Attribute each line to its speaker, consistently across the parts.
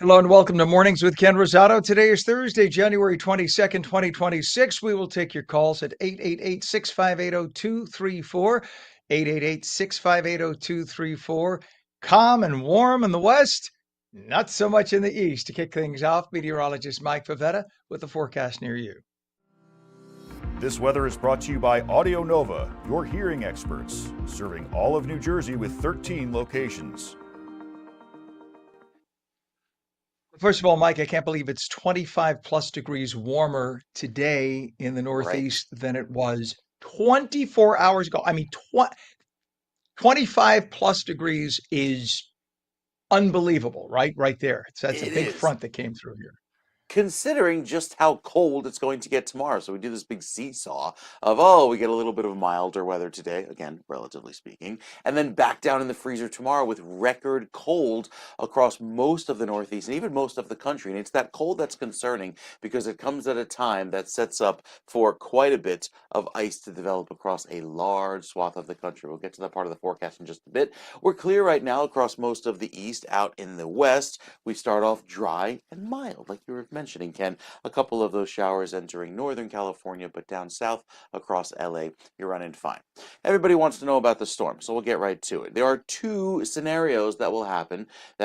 Speaker 1: Hello and welcome to Mornings with Ken Rosato. Today is Thursday, January 22nd, 2026. We will take your calls at 888-658-0234, 888-658-0234. Calm and warm in the west, not so much in the east. To kick things off, meteorologist Mike Favetta with the forecast near you.
Speaker 2: This weather is brought to you by Audio Nova, your hearing experts, serving all of New Jersey with 13 locations.
Speaker 1: First of all, Mike, I can't believe it's 25 plus degrees warmer today in the
Speaker 3: Right.
Speaker 1: Northeast than it was 24 hours ago. 25 plus degrees is unbelievable, right? Right there. That's a
Speaker 3: It
Speaker 1: big
Speaker 3: is.
Speaker 1: front that came through here.
Speaker 3: Considering just how cold it's going to get tomorrow. So we do this big seesaw of, we get a little bit of milder weather today, again, relatively speaking, and then back down in the freezer tomorrow with record cold across most of the Northeast and even most of the country. And it's that cold that's concerning because it comes at a time that sets up for quite a bit of ice to develop across a large swath of the country. We'll get to that part of the forecast in just a bit. We're clear right now across most of the east. Out in the west, we start off dry and mild, like you were mentioning, Ken. A couple of those showers entering Northern California, but down south across LA, you're running fine. Everybody wants to know about the storm, so we'll get right to it. There are two scenarios that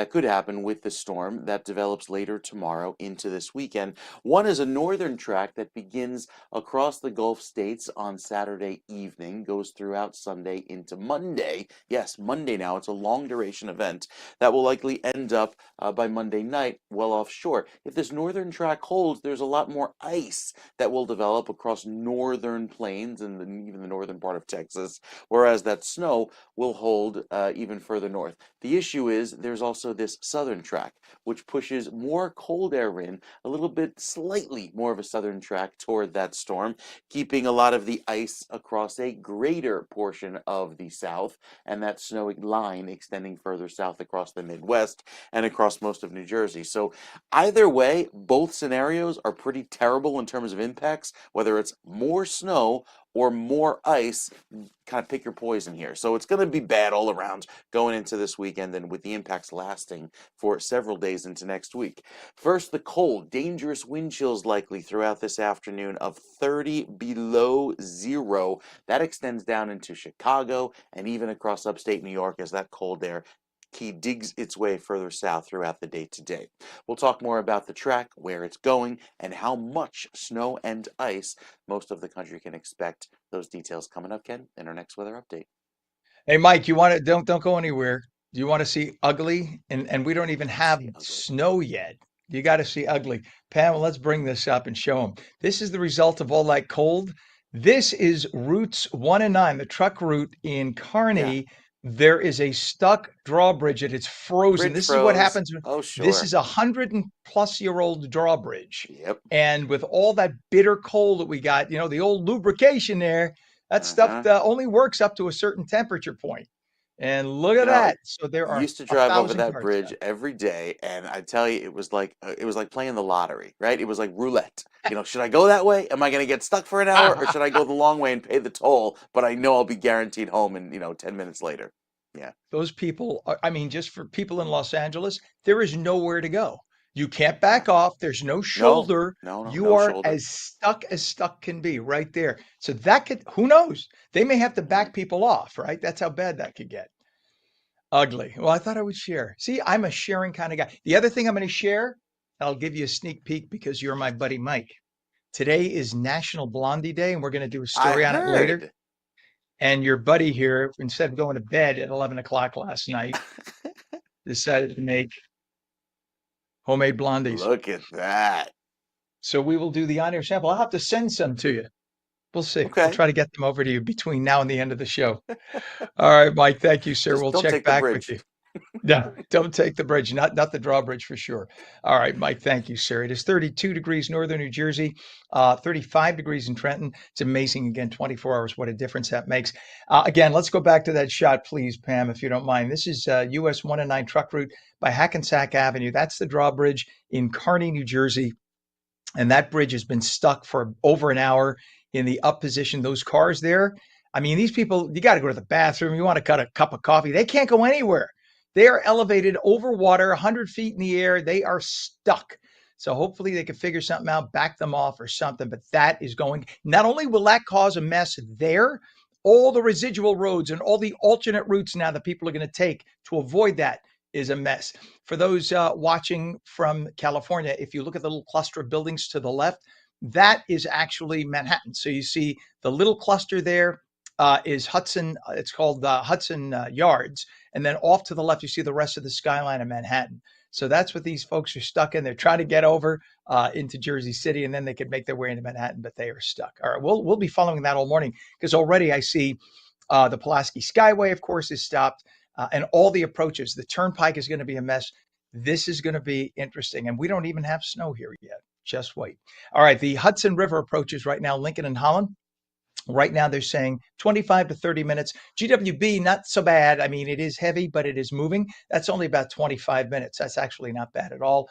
Speaker 3: could happen with the storm that develops later tomorrow into this weekend. One is a northern track that begins across the Gulf states on Saturday evening, goes throughout Sunday into Monday. Yes, Monday now. It's a long duration event that will likely end up by Monday night well offshore. If this northern track holds, there's a lot more ice that will develop across northern plains and even the northern part of Texas, whereas that snow will hold even further north. The issue is there's also this southern track, which pushes more cold air in, a little bit slightly more of a southern track toward that storm, keeping a lot of the ice across a greater portion of the south, and that snowy line extending further south across the Midwest and across most of New Jersey. So either way, both scenarios are pretty terrible in terms of impacts, whether it's more snow or more ice. Kind of pick your poison here. So it's going to be bad all around going into this weekend, and with the impacts lasting for several days into next week. First, the cold, dangerous wind chills likely throughout this afternoon of 30 below zero. That extends down into Chicago and even across upstate New York as that cold air digs its way further south throughout the day today. We'll talk more about the track, where it's going, and how much snow and ice most of the country can expect. Those details coming up, Ken, in our next weather update.
Speaker 1: Hey, Mike, you want to don't go anywhere. Do you want to see ugly? And we don't even have
Speaker 3: See ugly.
Speaker 1: snow yet. You got to see ugly. Pam, let's bring this up and show them. This is the result of all that cold. This is routes 1 and 9, the truck route in
Speaker 3: Yeah,
Speaker 1: Kearney. There is a stuck drawbridge and it's frozen.
Speaker 3: bridge
Speaker 1: This is what
Speaker 3: froze.
Speaker 1: happens when
Speaker 3: Oh,
Speaker 1: this
Speaker 3: sure.
Speaker 1: is 100+ year old drawbridge.
Speaker 3: Yep.
Speaker 1: And with all that bitter cold that we got, the old lubrication there, that stuff
Speaker 3: Uh-huh.
Speaker 1: only works up to a certain temperature point. And look at
Speaker 3: You know,
Speaker 1: that. So there are
Speaker 3: used to
Speaker 1: a
Speaker 3: drive over
Speaker 1: thousand
Speaker 3: that
Speaker 1: cars
Speaker 3: bridge
Speaker 1: stuck.
Speaker 3: every day, and I tell you, it was like playing the lottery, right? It was like roulette. Should I go that way? Am I going to get stuck for an hour, or should I go the long way and pay the toll? But I know I'll be guaranteed home in 10 minutes later. Yeah.
Speaker 1: Those people are, just for people in Los Angeles, there is nowhere to go. You can't
Speaker 3: Yeah.
Speaker 1: back off. There's no
Speaker 3: No,
Speaker 1: shoulder.
Speaker 3: no, no,
Speaker 1: You
Speaker 3: no
Speaker 1: are
Speaker 3: shoulder.
Speaker 1: as stuck can be right there. So that could, who knows? They may have to
Speaker 3: Mhm.
Speaker 1: back people off, right? That's how bad that could get. Ugly. Well, I thought I would share. See, I'm a sharing kind of guy. The other thing I'm going to share, I'll give you a sneak peek because you're my buddy Mike. Today is National Blondie Day, and we're going to do a
Speaker 3: I
Speaker 1: story on it later.
Speaker 3: heard.
Speaker 1: And your buddy here, instead of going to bed at 11 o'clock last night, decided to make homemade blondies.
Speaker 3: Look at that.
Speaker 1: So we will do the on-air sample. I'll have to send some to you. We'll see. We'll
Speaker 3: Okay.
Speaker 1: try to get them over to you between now and the end of the show. All right, Mike. Thank you, sir.
Speaker 3: Just
Speaker 1: We'll
Speaker 3: don't
Speaker 1: check
Speaker 3: take the
Speaker 1: back with
Speaker 3: bridge.
Speaker 1: you. No, don't take the bridge. Not the drawbridge for sure. All right, Mike. Thank you, sir. It is 32 degrees northern New Jersey, 35 degrees in Trenton. It's amazing. Again, 24 hours. What a difference that makes. Again, let's go back to that shot, please, Pam, if you don't mind. This is US 1 and 9 truck route by Hackensack Avenue. That's the drawbridge in Kearney, New Jersey. And that bridge has been stuck for over an hour in the up position. Those cars there, these people, you got to go to the bathroom. You want to cut a cup of coffee. They can't go anywhere. They are elevated over water, 100 feet in the air. They are stuck. So hopefully they can figure something out, back them off or something. But that is going, not only will that cause a mess there, all the residual roads and all the alternate routes now that people are going to take to avoid that is a mess. For those watching from California, if you look at the little cluster of buildings to the left, that is actually Manhattan. So you see the little cluster there is Hudson. It's called Hudson Yards. And then off to the left, you see the rest of the skyline of Manhattan. So that's what these folks are stuck in. They're trying to get over into Jersey City, and then they could make their way into Manhattan, but they are stuck. All right, we'll be following that all morning because already I see the Pulaski Skyway, of course, is stopped, and all the approaches. The Turnpike is going to be a mess. This is going to be interesting, and we don't even have snow here yet. Just wait. All right, the Hudson River approaches right now, Lincoln and Holland. Right now, they're saying 25 to 30 minutes. GWB, not so bad. I mean, it is heavy, but it is moving. That's only about 25 minutes. That's actually not bad at all.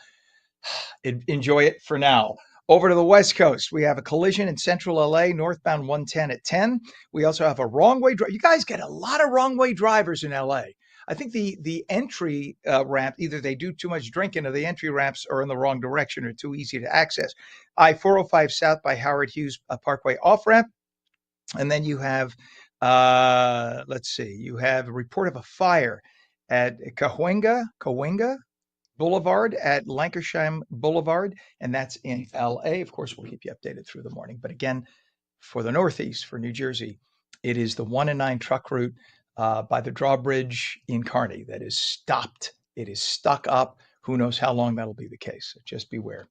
Speaker 1: Enjoy it for now. Over to the West Coast, we have a collision in central LA, northbound 110 at 10. We also have a wrong way drive. You guys get a lot of wrong way drivers in LA. I think the entry ramp, either they do too much drinking or the entry ramps are in the wrong direction or too easy to access. I-405 south by Howard Hughes Parkway off ramp. And then you have, let's see, you have a report of a fire at Cahuenga Boulevard at Lancashire Boulevard, and that's in LA. Of course, we'll keep you updated through the morning. But again, for the Northeast, for New Jersey, it is the 1 and 9 truck route by the drawbridge in Kearney that is stopped. It is stuck up. Who knows how long that'll be the case? So just beware.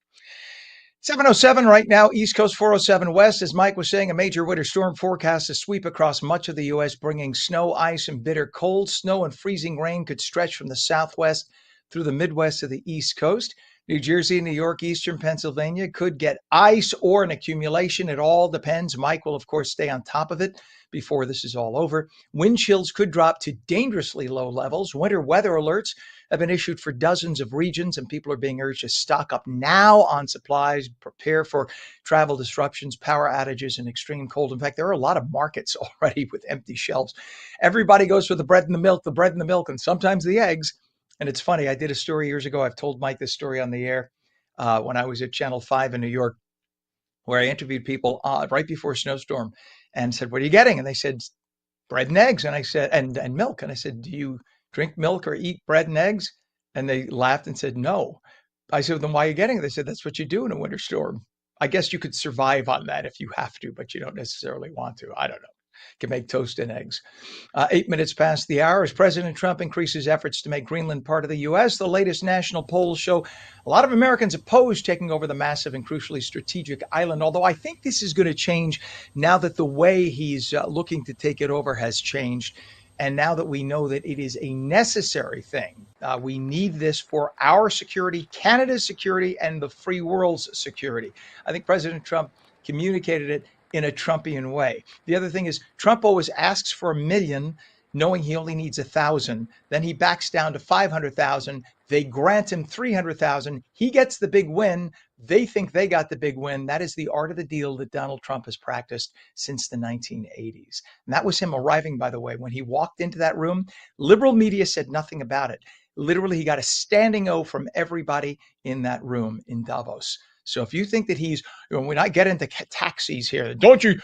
Speaker 1: 7:07 right now, East Coast 407 West. As Mike was saying, a major winter storm forecast to sweep across much of the U.S., bringing snow, ice, and bitter cold. Snow and freezing rain could stretch from the southwest through the Midwest to the East Coast. New Jersey, New York, eastern Pennsylvania could get ice or an accumulation. It all depends. Mike will, of course, stay on top of it before this is all over. Wind chills could drop to dangerously low levels. Winter weather alerts have been issued for dozens of regions, and people are being urged to stock up now on supplies, prepare for travel disruptions, power outages, and extreme cold. In fact, there are a lot of markets already with empty shelves. Everybody goes for the bread and the milk, and sometimes the eggs. And it's funny, I did a story years ago. I've told Mike this story on the air when I was at Channel 5 in New York, where I interviewed people right before a snowstorm and said, what are you getting? And they said, bread and eggs. And I said, and milk. And I said, do you drink milk or eat bread and eggs? And they laughed and said, no. I said, well, then why are you getting it? They said, that's what you do in a winter storm. I guess you could survive on that if you have to, but you don't necessarily want to. I don't know. Can make toast and eggs. 8 minutes past the hour as President Trump increases efforts to make Greenland part of the U.S. The latest national polls show a lot of Americans oppose taking over the massive and crucially strategic island, although I think this is going to change now that the way he's looking to take it over has changed. And now that we know that it is a necessary thing, we need this for our security, Canada's security, and the free world's security. I think President Trump communicated it in a Trumpian way. The other thing is Trump always asks for 1 million, knowing he only needs 1,000. Then he backs down to 500,000. They grant him 300,000. He gets the big win. They think they got the big win. That is the art of the deal that Donald Trump has practiced since the 1980s. And that was him arriving, by the way. When he walked into that room, liberal media said nothing about it. Literally, he got a standing O from everybody in that room in Davos. So if you think that he's, when I get into taxis here, don't you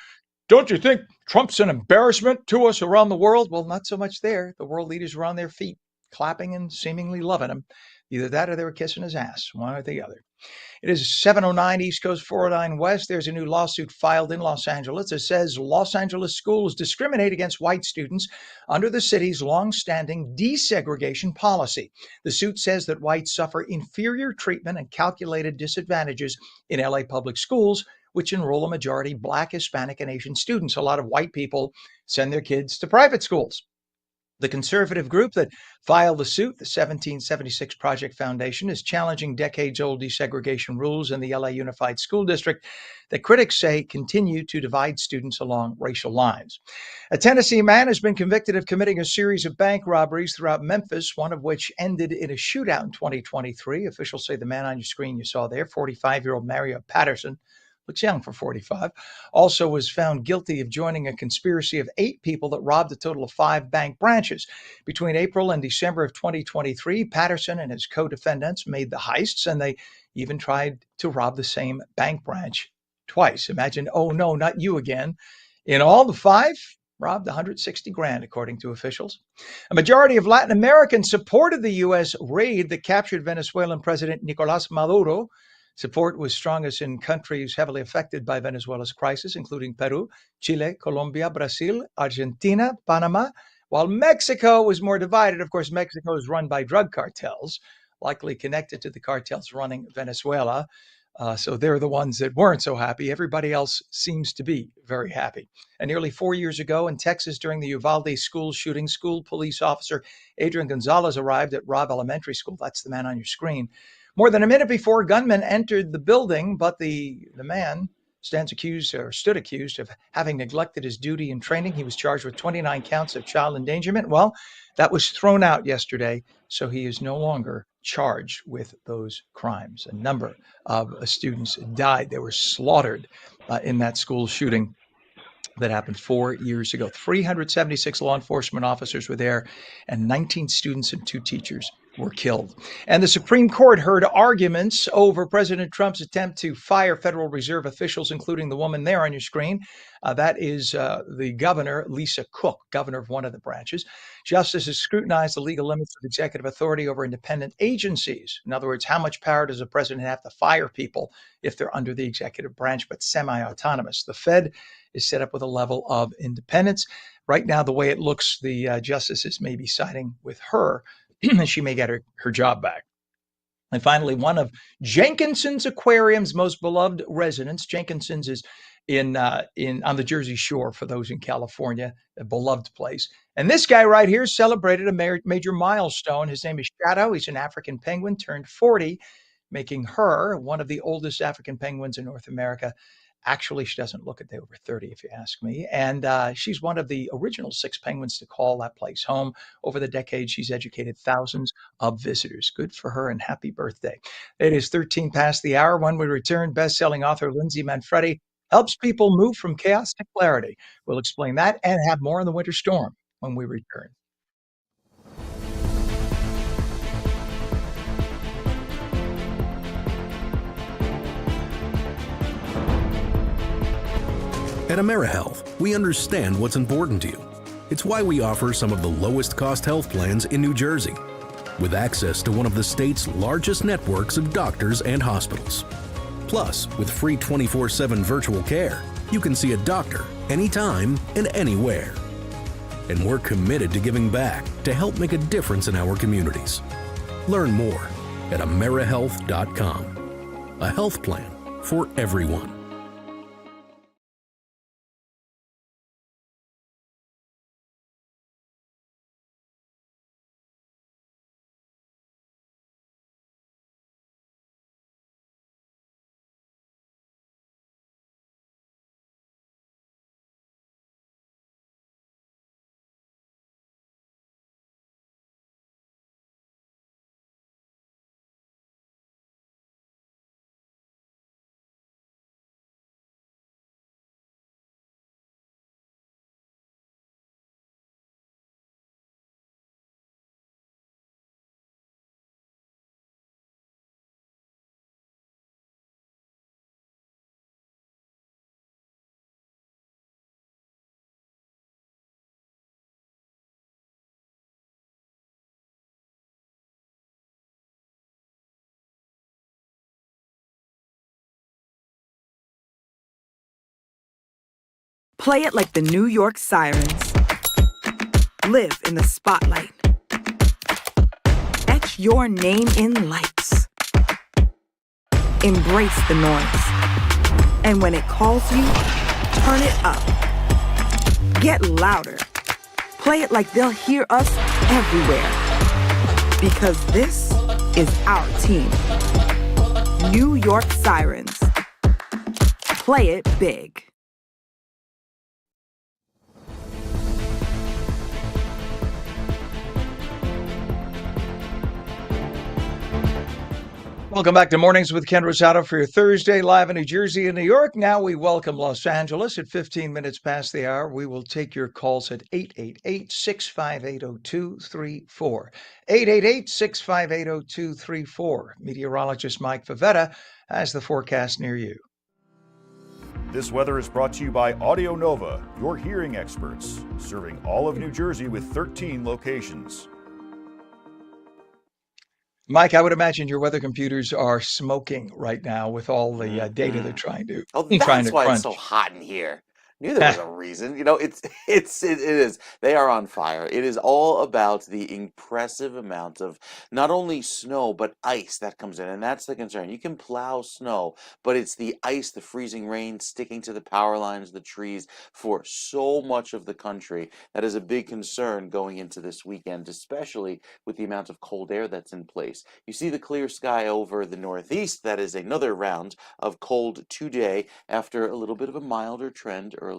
Speaker 1: think Trump's an embarrassment to us around the world? Well, not so much there. The world leaders were on their feet, clapping and seemingly loving him. Either that or they were kissing his ass, one or the other. It is 7:09 East Coast 409 West. There's a new lawsuit filed in Los Angeles that says Los Angeles schools discriminate against white students under the city's long-standing desegregation policy. The suit says that whites suffer inferior treatment and calculated disadvantages in LA public schools, which enroll a majority Black, Hispanic, and Asian students. A lot of white people send their kids to private schools. The conservative group that filed the suit, the 1776 Project Foundation, is challenging decades-old desegregation rules in the LA Unified School District that critics say continue to divide students along racial lines. A Tennessee man has been convicted of committing a series of bank robberies throughout Memphis, one of which ended in a shootout in 2023. Officials say the man on your screen you saw there, 45-year-old Mario Patterson, looks young for 45, also was found guilty of joining a conspiracy of 8 people that robbed a total of 5 bank branches. Between April and December of 2023, Patterson and his co-defendants made the heists, and they even tried to rob the same bank branch twice. Imagine, oh no, not you again. In all, the 5 robbed 160 grand, according to officials. A majority of Latin Americans supported the U.S. raid that captured Venezuelan President Nicolás Maduro. Support was strongest in countries heavily affected by Venezuela's crisis, including Peru, Chile, Colombia, Brazil, Argentina, Panama, while Mexico was more divided. Of course, Mexico is run by drug cartels, likely connected to the cartels running Venezuela. So they're the ones that weren't so happy. Everybody else seems to be very happy. And nearly 4 years ago in Texas, during the Uvalde school shooting, school police officer Adrian Gonzalez arrived at Robb Elementary School. That's the man on your screen. More than a minute before gunmen entered the building, but the man stood accused of having neglected his duty and training. He was charged with 29 counts of child endangerment. Well, that was thrown out yesterday, so he is no longer charged with those crimes. A number of students died. They were slaughtered in that school shooting that happened 4 years ago. 376 law enforcement officers were there, and 19 students and 2 teachers were killed. And the Supreme Court heard arguments over President Trump's attempt to fire Federal Reserve officials, including the woman there on your screen. That is the governor, Lisa Cook, governor of one of the branches. Justices scrutinized the legal limits of executive authority over independent agencies. In other words, how much power does a president have to fire people if they're under the executive branch but semi-autonomous? The Fed is set up with a level of independence. Right now, the way it looks, the justices may be siding with her, and she may get her job back. And finally, one of Jenkinson's Aquarium's most beloved residents. Jenkinson's is on the Jersey Shore, for those in California, a beloved place. And this guy right here celebrated a major milestone. His name is Shadow. He's an African penguin, turned 40, making her one of the oldest African penguins in North America. Actually, she doesn't look a day over 30, if you ask me. And she's one of the original 6 penguins to call that place home. Over the decades, she's educated thousands of visitors. Good for her, and happy birthday. It is 13 past the hour. When we return, best-selling author Lindsay Manfredi helps people move from chaos to clarity. We'll explain that and have more on the winter storm when we return.
Speaker 4: At AmeriHealth, we understand what's important to you. It's why we offer some of the lowest cost health plans in New Jersey, with access to one of the state's largest networks of doctors and hospitals. Plus, with free 24/7 virtual care, you can see a doctor anytime and anywhere. And we're committed to giving back to help make a difference in our communities. Learn more at AmeriHealth.com. A health plan for everyone.
Speaker 5: Play it like the New York Sirens. Live in the spotlight. Etch your name in lights. Embrace the noise. And when it calls you, turn it up. Get louder. Play it like they'll hear us everywhere. Because this is our team. New York Sirens. Play it big.
Speaker 1: Welcome back to Mornings with Ken Rosato for your Thursday live in New Jersey and New York. Now we welcome Los Angeles at 15 minutes past the hour. We will take your calls at 888-658-0234. 888-658-0234. Meteorologist Mike Favetta has the forecast near you.
Speaker 2: This weather is brought to you by Audio Nova, your hearing experts, serving all of New Jersey with 13 locations.
Speaker 1: Mike, I would imagine your weather computers are smoking right now with all the data they're trying to
Speaker 3: Oh,
Speaker 1: trying
Speaker 3: that's
Speaker 1: to
Speaker 3: why it's
Speaker 1: crunch.
Speaker 3: so hot in here. Knew there was a reason. It is. They are on fire. It is all about the impressive amount of not only snow but ice that comes in, and that's the concern. You can plow snow, but it's the ice, the freezing rain sticking to the power lines, the trees for so much of the country. That is a big concern going into this weekend, especially with the amount of cold air that's in place. You see the clear sky over the Northeast. That is another round of cold today after a little bit of a milder trend earlier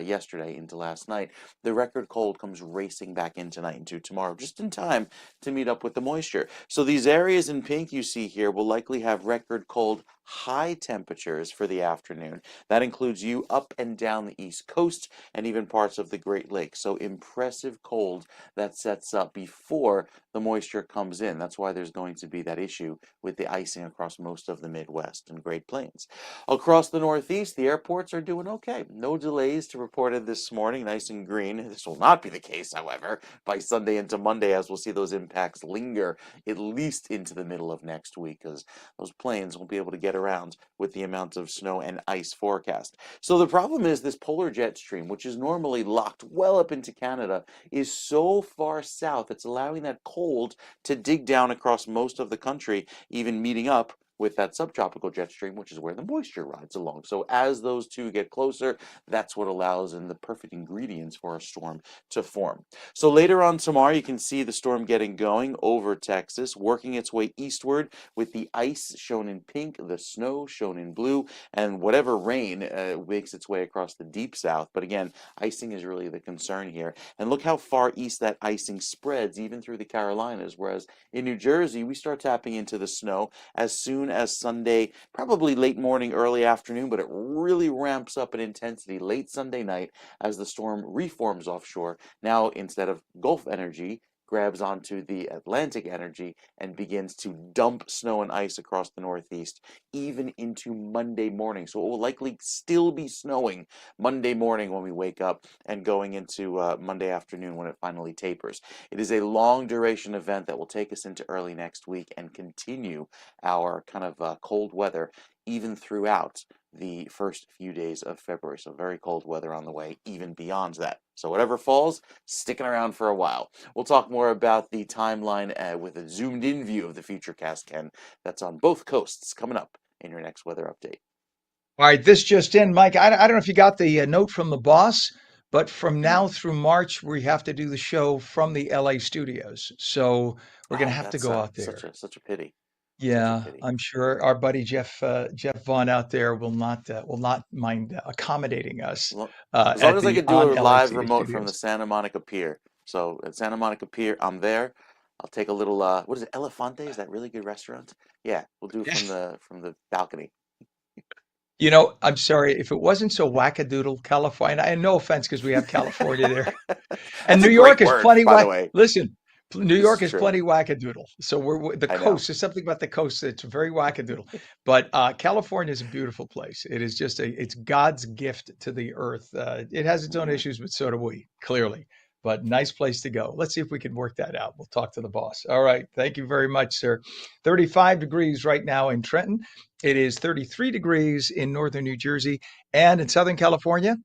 Speaker 3: yesterday into last night. The record cold comes racing back in tonight into tomorrow, just in time to meet up with the moisture. So these areas in pink you see here will likely have record cold high temperatures for the afternoon. That includes you up and down the East Coast and even parts of the Great Lakes. So impressive cold that sets up before the moisture comes in. That's why there's going to be that issue with the icing across most of the Midwest and Great Plains. Across the Northeast, the airports are doing okay. No delays to reported this morning, nice and green. This will not be the case, however, by Sunday into Monday, as we'll see those impacts linger at least into the middle of next week, because those planes won't be able to get around with the amount of snow and ice forecast. So the problem is this polar jet stream, which is normally locked well up into Canada, is so far south it's allowing that cold to dig down across most of the country, even meeting up with that subtropical jet stream, which is where the moisture rides along. So as those two get closer, that's what allows in the perfect ingredients for a storm to form. So later on tomorrow, you can see the storm getting going over Texas, working its way eastward with the ice shown in pink, the snow shown in blue, and whatever rain makes its way across the deep south. But again, icing is really the concern here. And look how far east that icing spreads, even through the Carolinas, whereas in New Jersey, we start tapping into the snow as soon as Sunday, probably late morning, early afternoon, but it really ramps up in intensity late Sunday night as the storm reforms offshore. Now, instead of Gulf energy, grabs onto the Atlantic energy and begins to dump snow and ice across the Northeast, even into Monday morning. So it will likely still be snowing Monday morning when we wake up and going into Monday afternoon when it finally tapers. It is a long duration event that will take us into early next week and continue our kind of cold weather even throughout the first few days of February. So very cold weather on the way, even beyond that. So whatever falls, sticking around for a while. We'll talk more about the timeline with a zoomed in view of the Futurecast, Ken. That's on both coasts coming up in your next weather update.
Speaker 1: All right, this just in, Mike. I don't know if you got the note from the boss, but from now through March, we have to do the show from the LA studios. So we're going to have to
Speaker 3: That's
Speaker 1: go out there.
Speaker 3: such a pity.
Speaker 1: Yeah, I'm sure our buddy Jeff Vaughn out there will not mind accommodating us
Speaker 3: As long as I could do a live
Speaker 1: LACA
Speaker 3: remote from the
Speaker 1: studios.
Speaker 3: Santa Monica Pier. So at Santa Monica Pier, I'm there. I'll take a little what is it, Elefante? Is that really good restaurant? Yeah, we'll do it from the balcony.
Speaker 1: You know, I'm sorry if it wasn't so wackadoodle, California. And no offense, because we have California there, and
Speaker 3: That's
Speaker 1: New
Speaker 3: a
Speaker 1: York
Speaker 3: great
Speaker 1: is
Speaker 3: word,
Speaker 1: plenty
Speaker 3: by the
Speaker 1: whack.
Speaker 3: way.
Speaker 1: Listen, New
Speaker 3: This
Speaker 1: York
Speaker 3: is
Speaker 1: is
Speaker 3: true.
Speaker 1: plenty wackadoodle. So the
Speaker 3: I know.
Speaker 1: coast. There's something about the coast that's very wackadoodle. But California is a beautiful place. It is just it's God's gift to the earth. It has its own issues, but so do we, clearly. But nice place to go. Let's see if we can work that out. We'll talk to the boss. All right. Thank you very much, sir. 35 degrees right now in Trenton. It is 33 degrees in northern New Jersey, and in Southern California,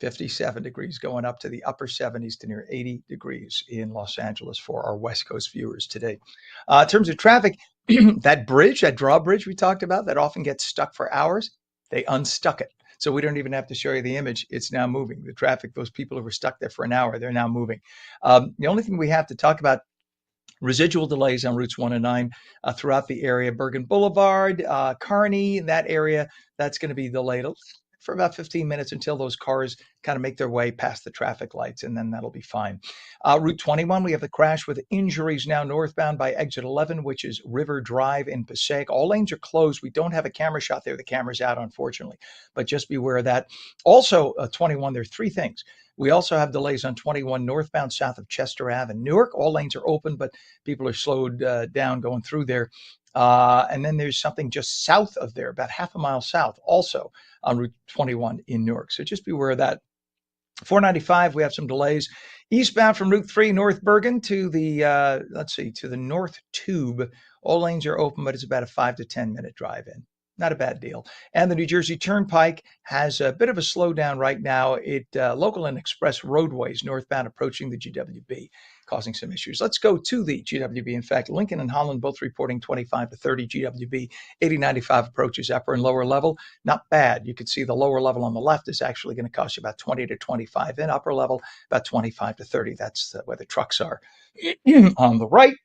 Speaker 1: 57 degrees, going up to the upper 70s to near 80 degrees in Los Angeles for our West Coast viewers today. In terms of traffic, that bridge, that drawbridge we talked about, that often gets stuck for hours, they unstuck it. So we don't even have to show you the image. It's now moving. The traffic, those people who were stuck there for an hour, they're now moving. The only thing we have to talk about, residual delays on routes 1 and 9 throughout the area. Bergen Boulevard, Kearney, in that area, that's going to be delayed for about 15 minutes until those cars kind of make their way past the traffic lights, and then that'll be fine. Route 21, we have the crash with injuries now northbound by exit 11, which is River Drive in Passaic. All lanes are closed. We don't have a camera shot there. The camera's out, unfortunately, but just beware of that. Also, 21, there are three things. We also have delays on 21 northbound south of Chester Ave in Newark. All lanes are open, but people are slowed down going through there. And then there's something just south of there, about half a mile south, also on Route 21 in Newark. So just beware of that. 495, we have some delays. Eastbound from Route 3, North Bergen to the, to the North Tube. All lanes are open, but it's about a 5 to 10 minute drive in. Not a bad deal. And the New Jersey Turnpike has a bit of a slowdown right now. Local and express roadways northbound approaching the GWB, causing some issues. Let's go to the GWB. In fact, Lincoln and Holland both reporting 25 to 30 GWB, 80-95 approaches upper and lower level. Not bad. You can see the lower level on the left is actually going to cost you about 20 to 25 in upper level, about 25 to 30. That's where the trucks are on the right.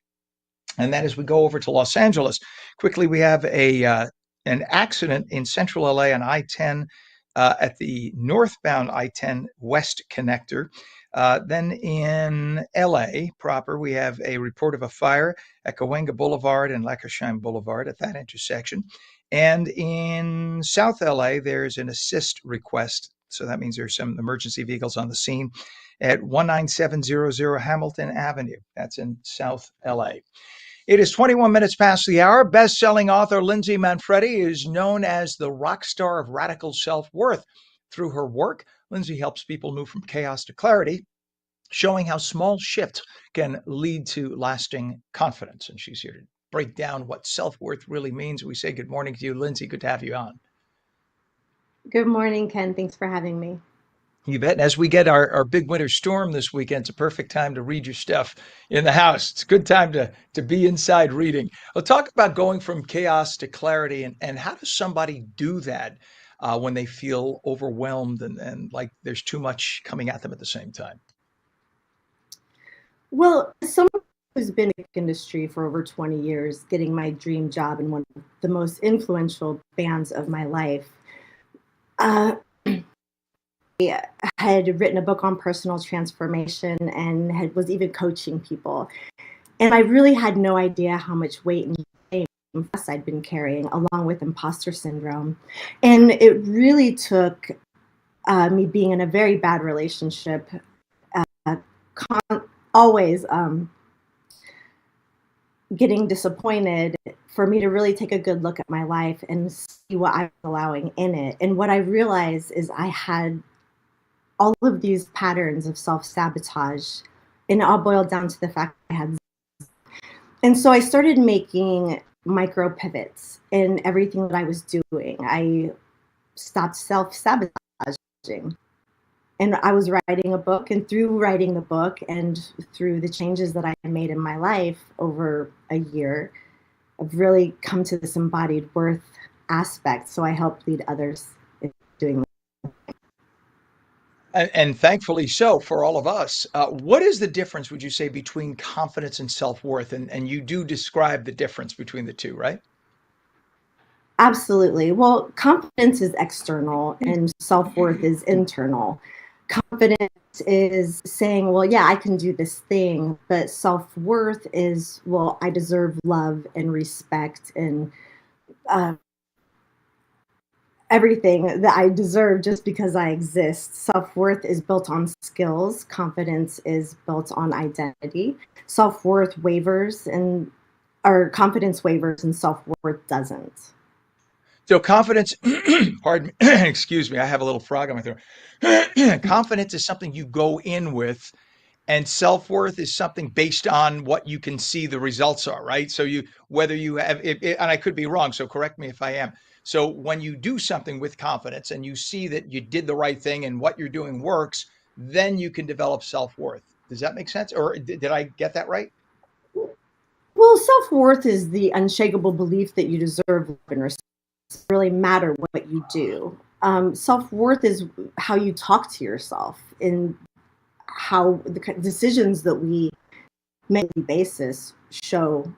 Speaker 1: And then as we go over to Los Angeles, quickly we have an accident in central LA on I-10 at the northbound I-10 West connector. Then in LA proper, we have a report of a fire at Cahuenga Boulevard and Lakersheim Boulevard at that intersection. And in South LA, there's an assist request. So that means there's some emergency vehicles on the scene at 19700 Hamilton Avenue. That's in South LA. It is 21 minutes past the hour. Best-selling author Lindsay Manfredi is known as the rock star of radical self-worth. Through her work, Lindsay helps people move from chaos to clarity, showing how small shifts can lead to lasting confidence. And she's here to break down what self-worth really means. We say good morning to you, Lindsay. Good to have you on.
Speaker 6: Good morning, Ken. Thanks for having me.
Speaker 1: You bet. And as we get our big winter storm this weekend, it's a perfect time to read your stuff in the house. It's a good time to be inside reading. We'll talk about going from chaos to clarity and how does somebody do that when they feel overwhelmed and like there's too much coming at them at the same time?
Speaker 6: Well, someone who's been in the industry for over 20 years, getting my dream job in one of the most influential bands of my life, I had written a book on personal transformation and was even coaching people. And I really had no idea how much weight and shame I'd been carrying, along with imposter syndrome. And it really took me being in a very bad relationship, always getting disappointed, for me to really take a good look at my life and see what I was allowing in it. And what I realized is I had all of these patterns of self-sabotage, and it all boiled down to the fact that I had. And so I started making micro pivots in everything that I was doing. I stopped self-sabotaging. And I was writing a book, and through writing the book and through the changes that I made in my life over a year, I've really come to this embodied worth aspect. So I help lead others in doing that.
Speaker 1: And thankfully so for all of us. What is the difference, would you say, between confidence and self-worth? And you do describe the difference between the two, right?
Speaker 6: Absolutely. Well, confidence is external and self-worth is internal. Confidence is saying, well, yeah, I can do this thing, but self-worth is, well, I deserve love and respect and everything that I deserve just because I exist. Self-worth is built on skills. Confidence is built on identity. Self-worth wavers or confidence wavers and self-worth doesn't.
Speaker 1: So confidence, pardon me, excuse me, I have a little frog in my throat. Confidence is something you go in with, and self-worth is something based on what you can see the results are, right? So whether you have, and I could be wrong, so correct me if I am. So when you do something with confidence and you see that you did the right thing and what you're doing works, then you can develop self-worth. Does that make sense? Or did I get that right?
Speaker 6: Well, self-worth is the unshakable belief that you deserve love and respect. It doesn't really matter what you do. Self-worth is how you talk to yourself and how the decisions that we make on a daily basis show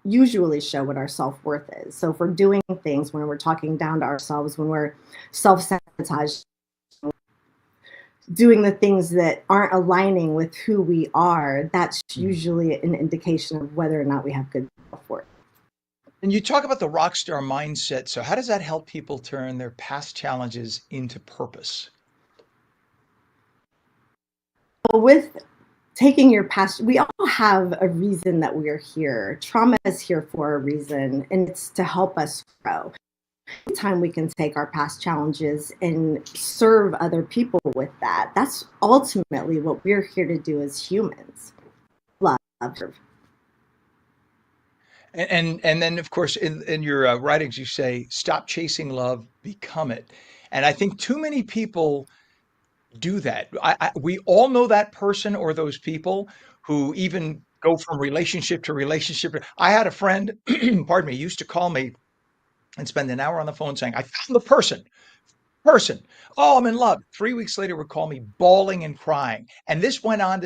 Speaker 6: usually show what our self-worth is. So if we're doing things, when we're talking down to ourselves, when we're self-sabotage, doing the things that aren't aligning with who we are, that's usually an indication of whether or not we have good self-worth.
Speaker 1: And you talk about the rock star mindset. So how does that help people turn their past challenges into purpose?
Speaker 6: With taking your past, we all have a reason that we are here. Trauma is here for a reason, and it's to help us grow. Anytime we can take our past challenges and serve other people with that, that's ultimately what we're here to do as humans. Love.
Speaker 1: And then, of course, in your writings, you say, stop chasing love, become it. And I think too many people do that. We all know that person or those people who even go from relationship to relationship. I had a friend, pardon me, used to call me and spend an hour on the phone saying, I found the person. Oh, I'm in love. 3 weeks later, would call me bawling and crying. And this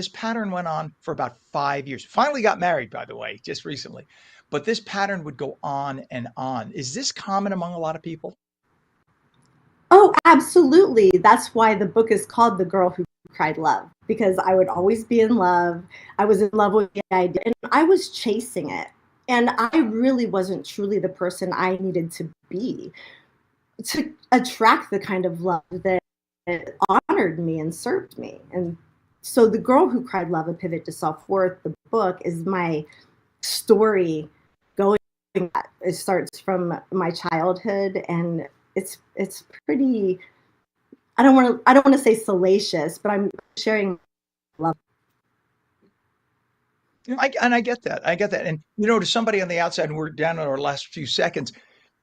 Speaker 1: pattern went on for about 5 years. Finally got married, by the way, just recently. But this pattern would go on and on. Is this common among a lot of people?
Speaker 6: Oh, absolutely. That's why the book is called The Girl Who Cried Love, because I would always be in love. I was in love with the idea, and I was chasing it. And I really wasn't truly the person I needed to be to attract the kind of love that honored me and served me. And so The Girl Who Cried Love, A Pivot to Self-Worth, the book, is my story going. It starts from my childhood, and it's pretty, I don't want to say salacious, but I'm sharing love.
Speaker 1: I get that. I get that. And, to somebody on the outside, and we're down in our last few seconds,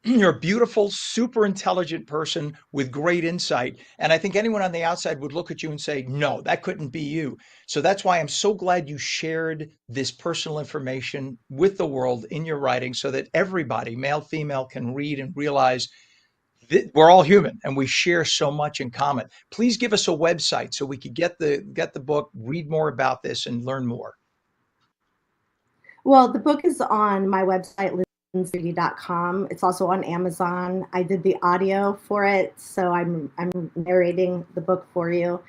Speaker 1: you're a beautiful, super intelligent person with great insight. And I think anyone on the outside would look at you and say, no, that couldn't be you. So that's why I'm so glad you shared this personal information with the world in your writing so that everybody, male, female, can read and realize that we're all human and we share so much in common. Please give us a website so we could get the book, read more about this, and learn more.
Speaker 6: Well, the book is on my website, lindsayfreedy.com. It's also on Amazon. I did the audio for it, so I'm narrating the book for you.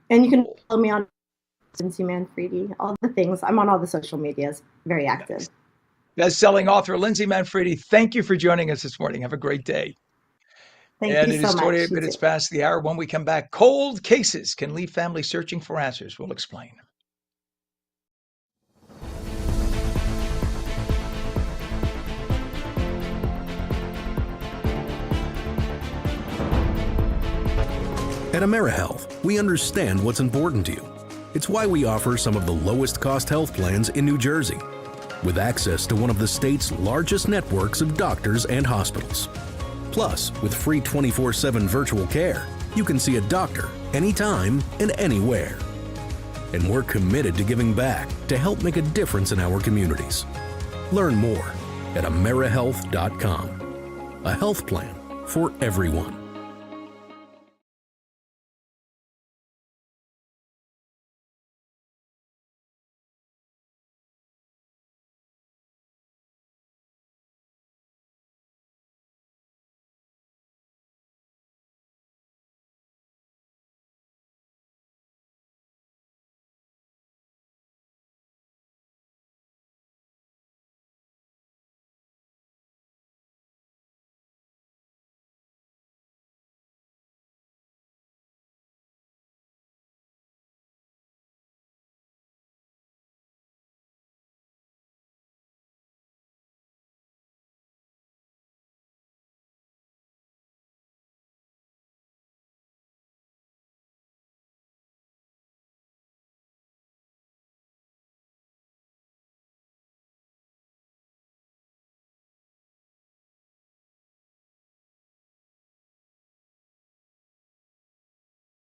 Speaker 6: And you can follow me on Lindsay Manfredi, all the things. I'm on all the social medias, very active.
Speaker 1: Nice. Best-selling author Lindsay Manfredi, thank you for joining us this morning. Have a great day.
Speaker 6: Thank
Speaker 1: And
Speaker 6: you
Speaker 1: it
Speaker 6: so
Speaker 1: is
Speaker 6: much.
Speaker 1: 28
Speaker 6: You
Speaker 1: minutes
Speaker 6: too.
Speaker 1: past the hour. When we come back, cold cases can leave families searching for answers. We'll explain.
Speaker 4: At AmeriHealth, we understand what's important to you. It's why we offer some of the lowest cost health plans in New Jersey, with access to one of the state's largest networks of doctors and hospitals. Plus, with free 24/7 virtual care, you can see a doctor anytime and anywhere. And we're committed to giving back to help make a difference in our communities. Learn more at AmeriHealth.com. A health plan for everyone.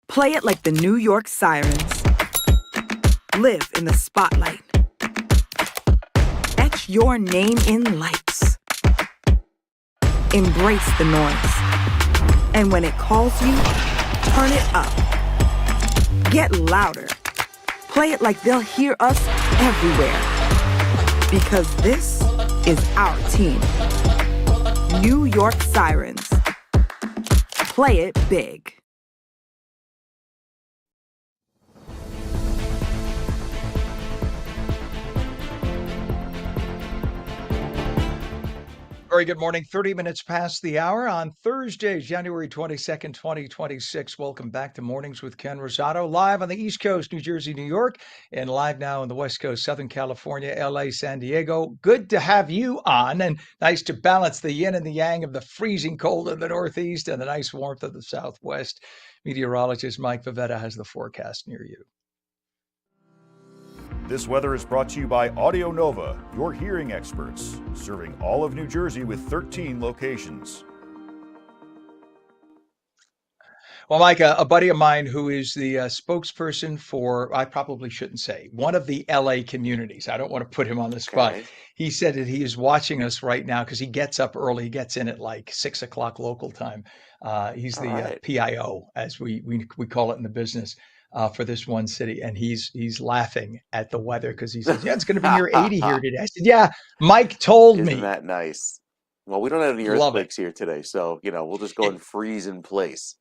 Speaker 5: Play it like the New York Sirens. Live in the spotlight. Etch your name in lights. Embrace the noise. And when it calls you, turn it up. Get louder. Play it like they'll hear us everywhere. Because this is our team. New York Sirens. Play it big.
Speaker 1: Very good morning. 30 minutes past the hour on Thursday, January 22nd, 2026. Welcome back to Mornings with Ken Rosato, live on the East Coast, New Jersey, New York, and live now on the West Coast, Southern California, LA, San Diego. Good to have you on, and nice to balance the yin and the yang of the freezing cold in the Northeast and the nice warmth of the Southwest. Meteorologist Mike Favetta has the forecast near you.
Speaker 2: This weather is brought to you by Audio Nova, your hearing experts, serving all of New Jersey with 13 locations.
Speaker 1: Well, Mike, a buddy of mine who is the spokesperson for, I probably shouldn't say, one of the LA communities. I don't want to put him on the spot.
Speaker 3: Okay.
Speaker 1: He said that he is watching us right now because he gets up early. He gets in at like 6 o'clock local time. He's
Speaker 3: All
Speaker 1: the
Speaker 3: right.
Speaker 1: PIO, as we call it in the business. For this one city, and he's laughing at the weather because he says, "Yeah, it's going to be near 80 here today." I said, "Yeah, Mike told
Speaker 3: Isn't
Speaker 1: me."
Speaker 3: that nice? Well, we don't have any
Speaker 1: Love it.
Speaker 3: earthquakes here today, so we'll just go and freeze in place.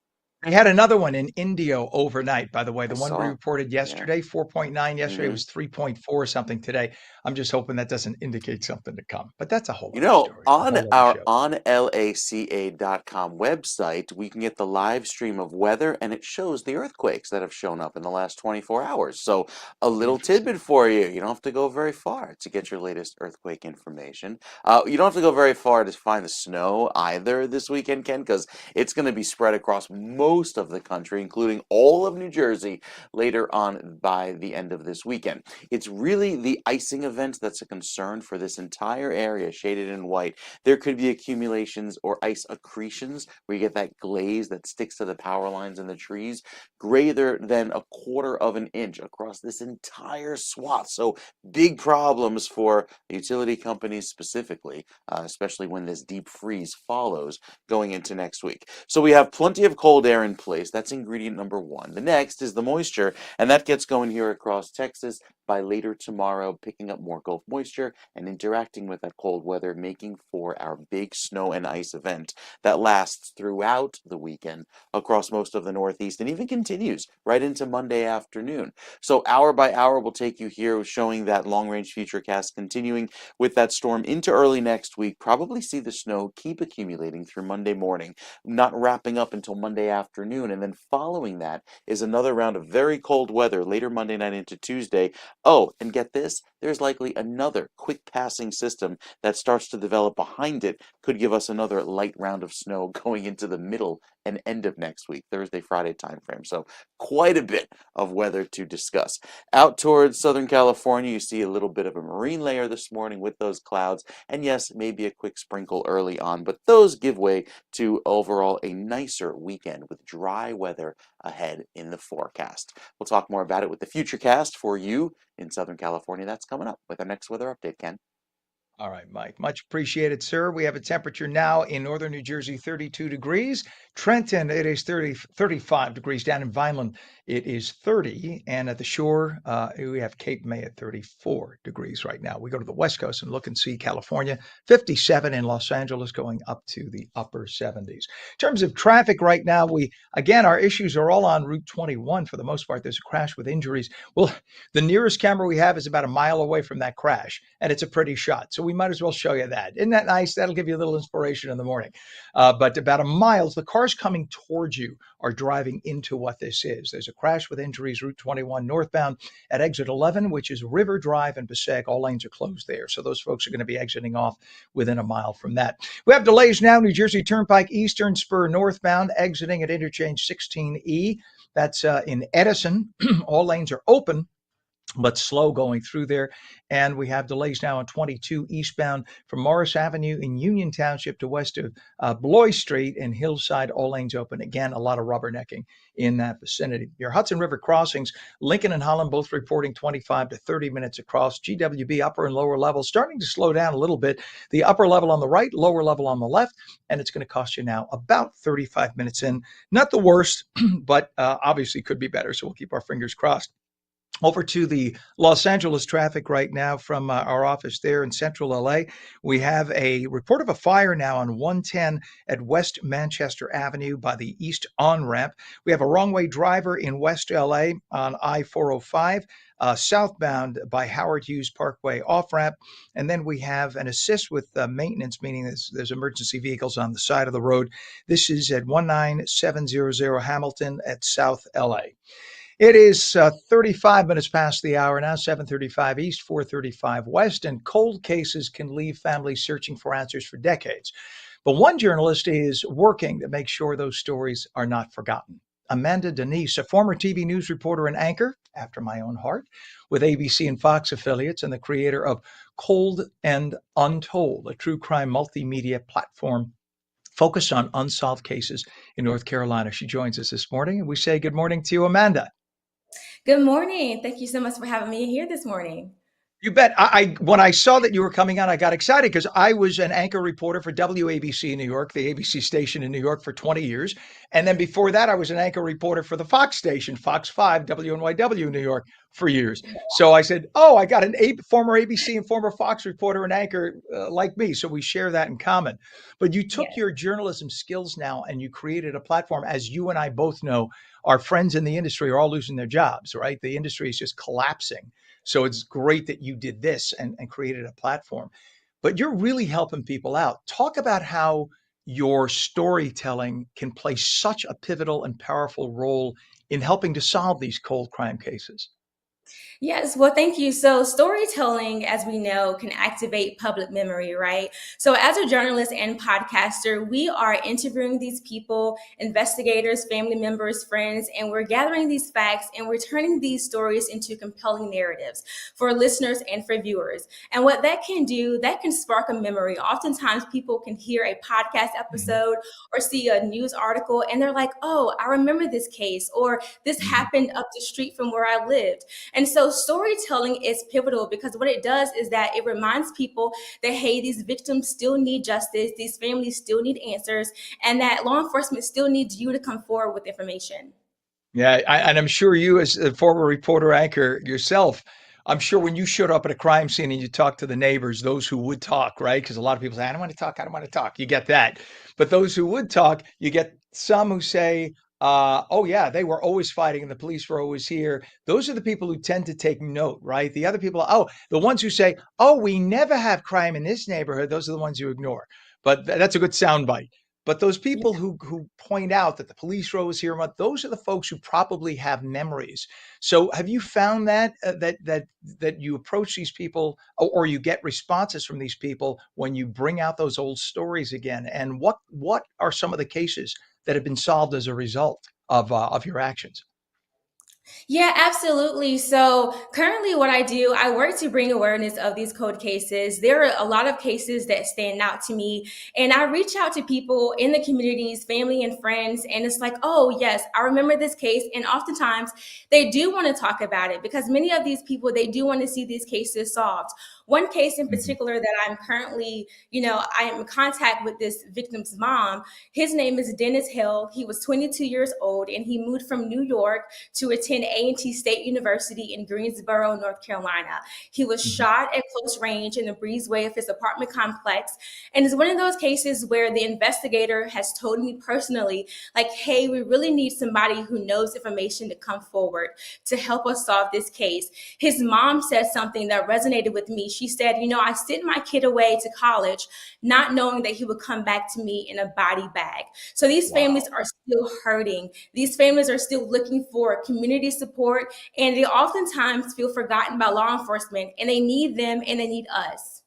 Speaker 1: They had another one in India overnight, by the way.
Speaker 3: I
Speaker 1: The one we
Speaker 3: saw.
Speaker 1: reported
Speaker 3: Yeah.
Speaker 1: yesterday, 4.9 yesterday,
Speaker 3: hmm
Speaker 1: was 3.4 something today. I'm just hoping that doesn't indicate something to come. But that's a whole other story, a
Speaker 3: On
Speaker 1: whole other
Speaker 3: our
Speaker 1: show.
Speaker 3: onlaca.com website, we can get the live stream of weather, and it shows the earthquakes that have shown up in the last 24 hours. So a little
Speaker 1: Interesting.
Speaker 3: tidbit for you. You don't have to go very far to get your latest earthquake information. You don't have to go very far to find the snow either this weekend, Ken, because it's going to be spread across most of the country, including all of New Jersey, later on by the end of this weekend. It's really the icing event that's a concern for this entire area, shaded in white. There could be accumulations or ice accretions where you get that glaze that sticks to the power lines and the trees, greater than 1/4 of an inch across this entire swath. So big problems for utility companies specifically, especially when this deep freeze follows going into next week. So we have plenty of cold air in place. That's ingredient number one. The next is the moisture, and that gets going here across Texas by later tomorrow, picking up more Gulf moisture and interacting with that cold weather, making for our big snow and ice event that lasts throughout the weekend across most of the Northeast and even continues right into Monday afternoon. So hour by hour, we'll take you here showing that long-range futurecast continuing with that storm into early next week. Probably see the snow keep accumulating through Monday morning, not wrapping up until Monday afternoon. And then following that is another round of very cold weather later Monday night into Tuesday. Oh, and get this, there's likely another quick passing system that starts to develop behind it, could give us another light round of snow going into the middle and end of next week, Thursday, Friday timeframe. So quite a bit of weather to discuss. Out towards Southern California, you see a little bit of a marine layer this morning with those clouds. And yes, maybe a quick sprinkle early on, but those give way to overall a nicer weekend with dry weather ahead in the forecast. We'll talk more about it with the Futurecast for you in Southern California. That's coming up with our next weather update, Ken.
Speaker 1: All right, Mike. Much appreciated, sir. We have a temperature now in northern New Jersey, 32 degrees. Trenton, it is 35 degrees. Down in Vineland, it is 30. And at the shore, we have Cape May at 34 degrees right now. We go to the West Coast and look and see California, 57 in Los Angeles, going up to the upper 70s. In terms of traffic right now, our issues are all on Route 21 for the most part. There's a crash with injuries. Well, the nearest camera we have is about a mile away from that crash, and it's a pretty shot. So we might as well show you that. Isn't that nice? That'll give you a little inspiration in the morning. But about a mile, the cars coming towards you are driving into what this is. There's a crash with injuries, Route 21 northbound at exit 11, which is River Drive and Passaic. All lanes are closed there. So those folks are going to be exiting off within a mile from that. We have delays now. New Jersey Turnpike Eastern Spur northbound exiting at interchange 16E. That's in Edison. All lanes are open, but slow going through there. And we have delays now on 22 eastbound from Morris Avenue in Union Township to west of Bloy Street and Hillside, all lanes open. Again, a lot of rubbernecking in that vicinity. Your Hudson River crossings, Lincoln and Holland both reporting 25 to 30 minutes across. GWB upper and lower levels starting to slow down a little bit. The upper level on the right, lower level on the left, and it's going to cost you now about 35 minutes in. Not the worst, but obviously could be better, so we'll keep our fingers crossed. Over to the Los Angeles traffic right now from our office there in central LA. We have a report of a fire now on 110 at West Manchester Avenue by the East on ramp. We have a wrong way driver in West LA on I 405. Southbound by Howard Hughes Parkway off ramp. And then we have an assist with maintenance, meaning there's emergency vehicles on the side of the road. This is at 19700 Hamilton at South LA. It is 35 minutes past the hour now, 7:35 East, 4:35 West, and cold cases can leave families searching for answers for decades. But one journalist is working to make sure those stories are not forgotten. Amanda Denise, a former TV news reporter and anchor, after my own heart, with ABC and Fox affiliates, and the creator of Cold and Untold, a true crime multimedia platform focused on unsolved cases in North Carolina. She joins us this morning, and we say good morning to you, Amanda.
Speaker 7: Good morning. Thank you so much for having me here this morning.
Speaker 1: You bet. When I saw that you were coming on, I got excited because I was an anchor reporter for WABC in New York, the ABC station in New York, for 20 years. And then before that, I was an anchor reporter for the Fox station, Fox 5, WNYW in New York, for years. So I said, oh, I got former ABC and former Fox reporter and anchor like me. So we share that in common. But you took
Speaker 7: Yes.
Speaker 1: your journalism skills now and you created a platform. As you and I both know, our friends in the industry are all losing their jobs, right? The industry is just collapsing. So it's great that you did this and created a platform. But you're really helping people out. Talk about how your storytelling can play such a pivotal and powerful role in helping to solve these cold crime cases.
Speaker 7: Yes, well, thank you. So, storytelling, as we know, can activate public memory, right? So, as a journalist and podcaster, we are interviewing these people, investigators, family members, friends, and we're gathering these facts and we're turning these stories into compelling narratives for listeners and for viewers. And what that can do, that can spark a memory. Oftentimes, people can hear a podcast episode or see a news article and they're like, oh, I remember this case, or this happened up the street from where I lived. And so storytelling is pivotal because what it does is that it reminds people that, hey, these victims still need justice, these families still need answers, and that law enforcement still needs you to come forward with information.
Speaker 1: Yeah, and I'm sure you, as a former reporter anchor yourself, I'm sure when you showed up at a crime scene and you talked to the neighbors, those who would talk, right? Because a lot of people say, I don't want to talk, I don't want to talk. You get that. But those who would talk, you get some who say, oh, yeah, they were always fighting and the police were always here. Those are the people who tend to take note, right? The other people, oh, the ones who say, oh, we never have crime in this neighborhood, those are the ones you ignore. But that's a good soundbite. But those people who point out that the police were always here, those are the folks who probably have memories. So have you found that that you approach these people or you get responses from these people when you bring out those old stories again? And what are some of the cases that have been solved as a result of your actions?
Speaker 7: Yeah, absolutely. So currently what I do, I work to bring awareness of these cold cases. There are a lot of cases that stand out to me, and I reach out to people in the communities, family and friends, and it's like, oh yes, I remember this case. And oftentimes they do want to talk about it because many of these people, they do want to see these cases solved. One case in particular that I'm currently, I am in contact with this victim's mom. His name is Dennis Hill. He was 22 years old and he moved from New York to attend A&T State University in Greensboro, North Carolina. He was shot at close range in the breezeway of his apartment complex. And it's one of those cases where the investigator has told me personally, like, hey, we really need somebody who knows information to come forward to help us solve this case. His mom said something that resonated with me. She said, I sent my kid away to college not knowing that he would come back to me in a body bag. So these families are still hurting. These families are still looking for community support, and they oftentimes feel forgotten by law enforcement, and they need them and they need us.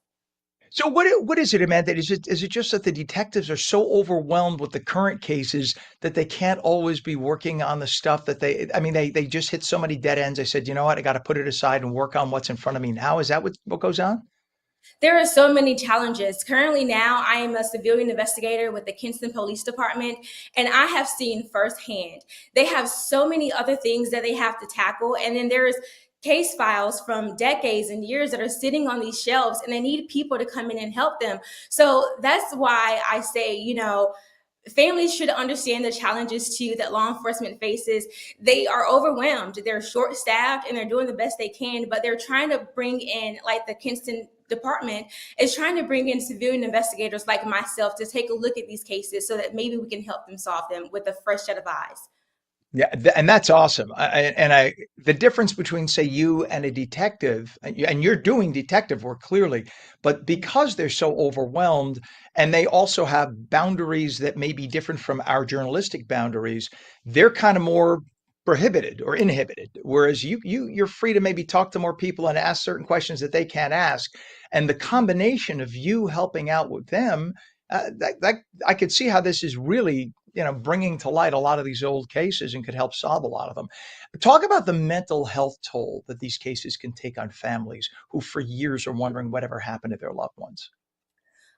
Speaker 1: So what is it, Amanda? Is it just that the detectives are so overwhelmed with the current cases that they can't always be working on the stuff that they just hit so many dead ends. They said, you know what, I got to put it aside and work on what's in front of me now. Is that what goes on?
Speaker 7: There are so many challenges. Currently now, I am a civilian investigator with the Kinston Police Department, and I have seen firsthand, they have so many other things that they have to tackle. And then there's case files from decades and years that are sitting on these shelves, and they need people to come in and help them. So that's why I say, families should understand the challenges too that law enforcement faces. They are overwhelmed, they're short staffed, and they're doing the best they can, but they're trying to bring in, like the Kinston department is trying to bring in civilian investigators like myself to take a look at these cases so that maybe we can help them solve them with a fresh set of eyes.
Speaker 1: Yeah, and that's awesome. The difference between, say, you and a detective, and you're doing detective work clearly, but because they're so overwhelmed, and they also have boundaries that may be different from our journalistic boundaries, they're kind of more prohibited or inhibited. Whereas you're free to maybe talk to more people and ask certain questions that they can't ask, and the combination of you helping out with them, that I could see how this is really, bringing to light a lot of these old cases and could help solve a lot of them. Talk about the mental health toll that these cases can take on families who for years are wondering whatever happened to their loved ones.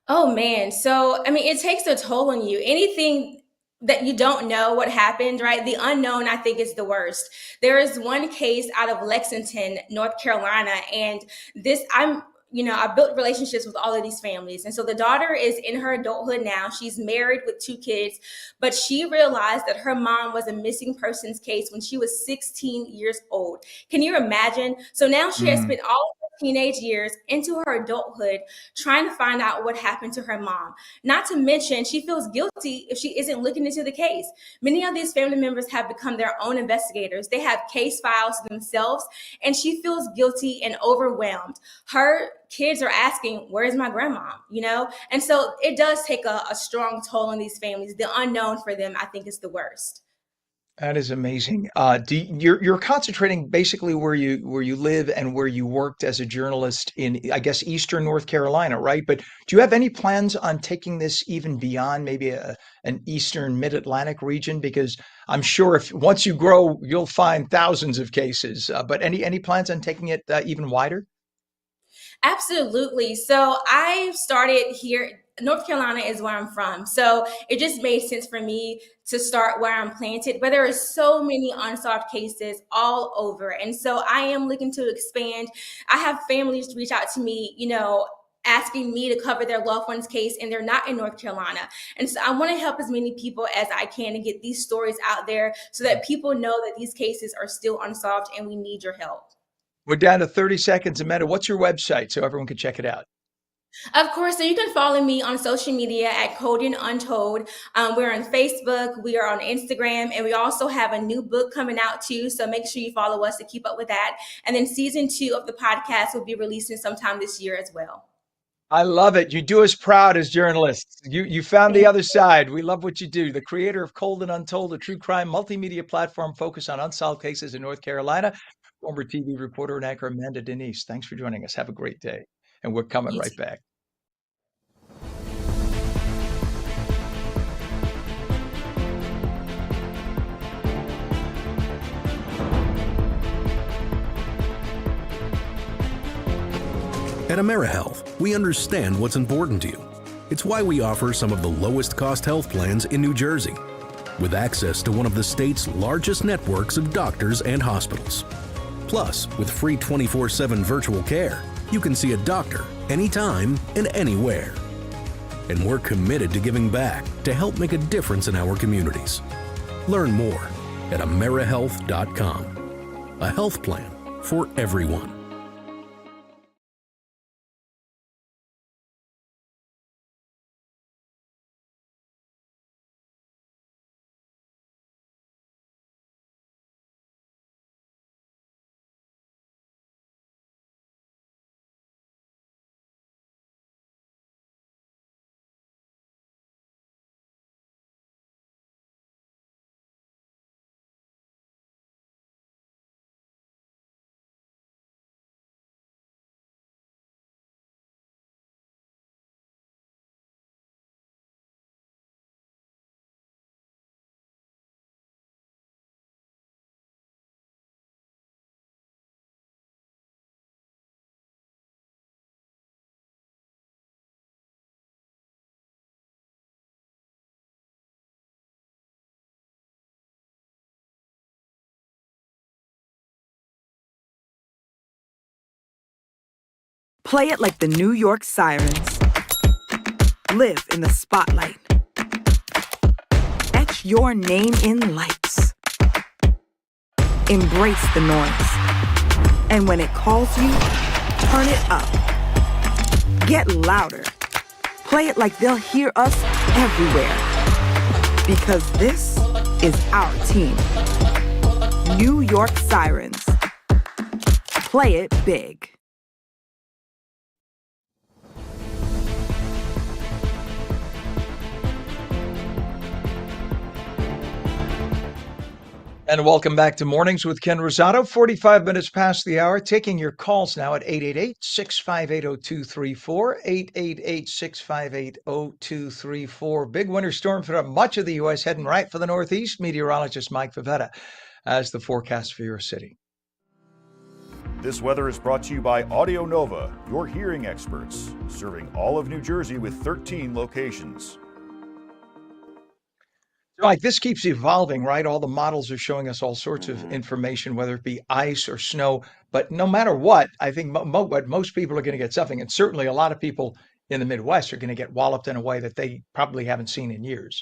Speaker 7: Oh man. So, I mean, it takes a toll on you. Anything that you don't know what happened, right? The unknown, I think, is the worst. There is one case out of Lexington, North Carolina, and I built relationships with all of these families. And so the daughter is in her adulthood now. She's married with 2 kids, but she realized that her mom was a missing persons case when she was 16 years old. Can you imagine? So now she has spent all of her teenage years into her adulthood trying to find out what happened to her mom. Not to mention, she feels guilty if she isn't looking into the case. Many of these family members have become their own investigators. They have case files themselves, and she feels guilty and overwhelmed. Her kids are asking, where's my grandma? And so it does take a strong toll on these families. The unknown for them, I think, is the worst.
Speaker 1: That is amazing. You're concentrating basically where you live and where you worked as a journalist in, I guess, Eastern North Carolina, right? But do you have any plans on taking this even beyond maybe an Eastern Mid-Atlantic region? Because I'm sure if once you grow, you'll find thousands of cases. But any plans on taking it even wider?
Speaker 7: Absolutely. So I started here. North Carolina is where I'm from. So it just made sense for me to start where I'm planted. But there are so many unsolved cases all over. And so I am looking to expand. I have families reach out to me, asking me to cover their loved one's case, and they're not in North Carolina. And so I want to help as many people as I can and get these stories out there so that people know that these cases are still unsolved and we need your help.
Speaker 1: We're down to 30 seconds a minute. What's your website so everyone can check it out?
Speaker 7: Of course, so you can follow me on social media at Coding Untold. We're on Facebook, we are on Instagram, and we also have a new book coming out too. So make sure you follow us to keep up with that. And then season 2 of the podcast will be releasing sometime this year as well.
Speaker 1: I love it. You do us proud as journalists. You found the other side. We love what you do. The creator of Cold and Untold, a true crime multimedia platform focused on unsolved cases in North Carolina. Former TV reporter and anchor Amanda Denise. Thanks for joining us. Have a great day. And we're coming
Speaker 7: You
Speaker 1: right
Speaker 7: too.
Speaker 1: back.
Speaker 4: At AmeriHealth, we understand what's important to you. It's why we offer some of the lowest cost health plans in New Jersey, with access to one of the state's largest networks of doctors and hospitals. Plus, with free 24/7 virtual care, you can see a doctor anytime and anywhere. And we're committed to giving back to help make a difference in our communities. Learn more at AmeriHealth.com. A health plan for everyone.
Speaker 5: Play it like the New York Sirens. Live in the spotlight. your name in lights. Embrace the noise. And when it calls you, turn it up. Get louder. Play it like they'll hear us everywhere. Because this is our team. New York Sirens. Play it big.
Speaker 1: And welcome back to Mornings with Ken Rosato. 45 minutes past the hour. Taking your calls now at 888-658-0234. 888-658-0234. Big winter storm throughout much of the U.S. heading right for the Northeast. Meteorologist Mike Favetta has the forecast for your city.
Speaker 2: This weather is brought to you by Audio Nova, your hearing experts, serving all of New Jersey with 13 locations.
Speaker 1: Like this keeps evolving, right? All the models are showing us all sorts of information, whether it be ice or snow. But no matter what, I think most people are going to get something. And certainly a lot of people in the Midwest are going to get walloped in a way that they probably haven't seen in years.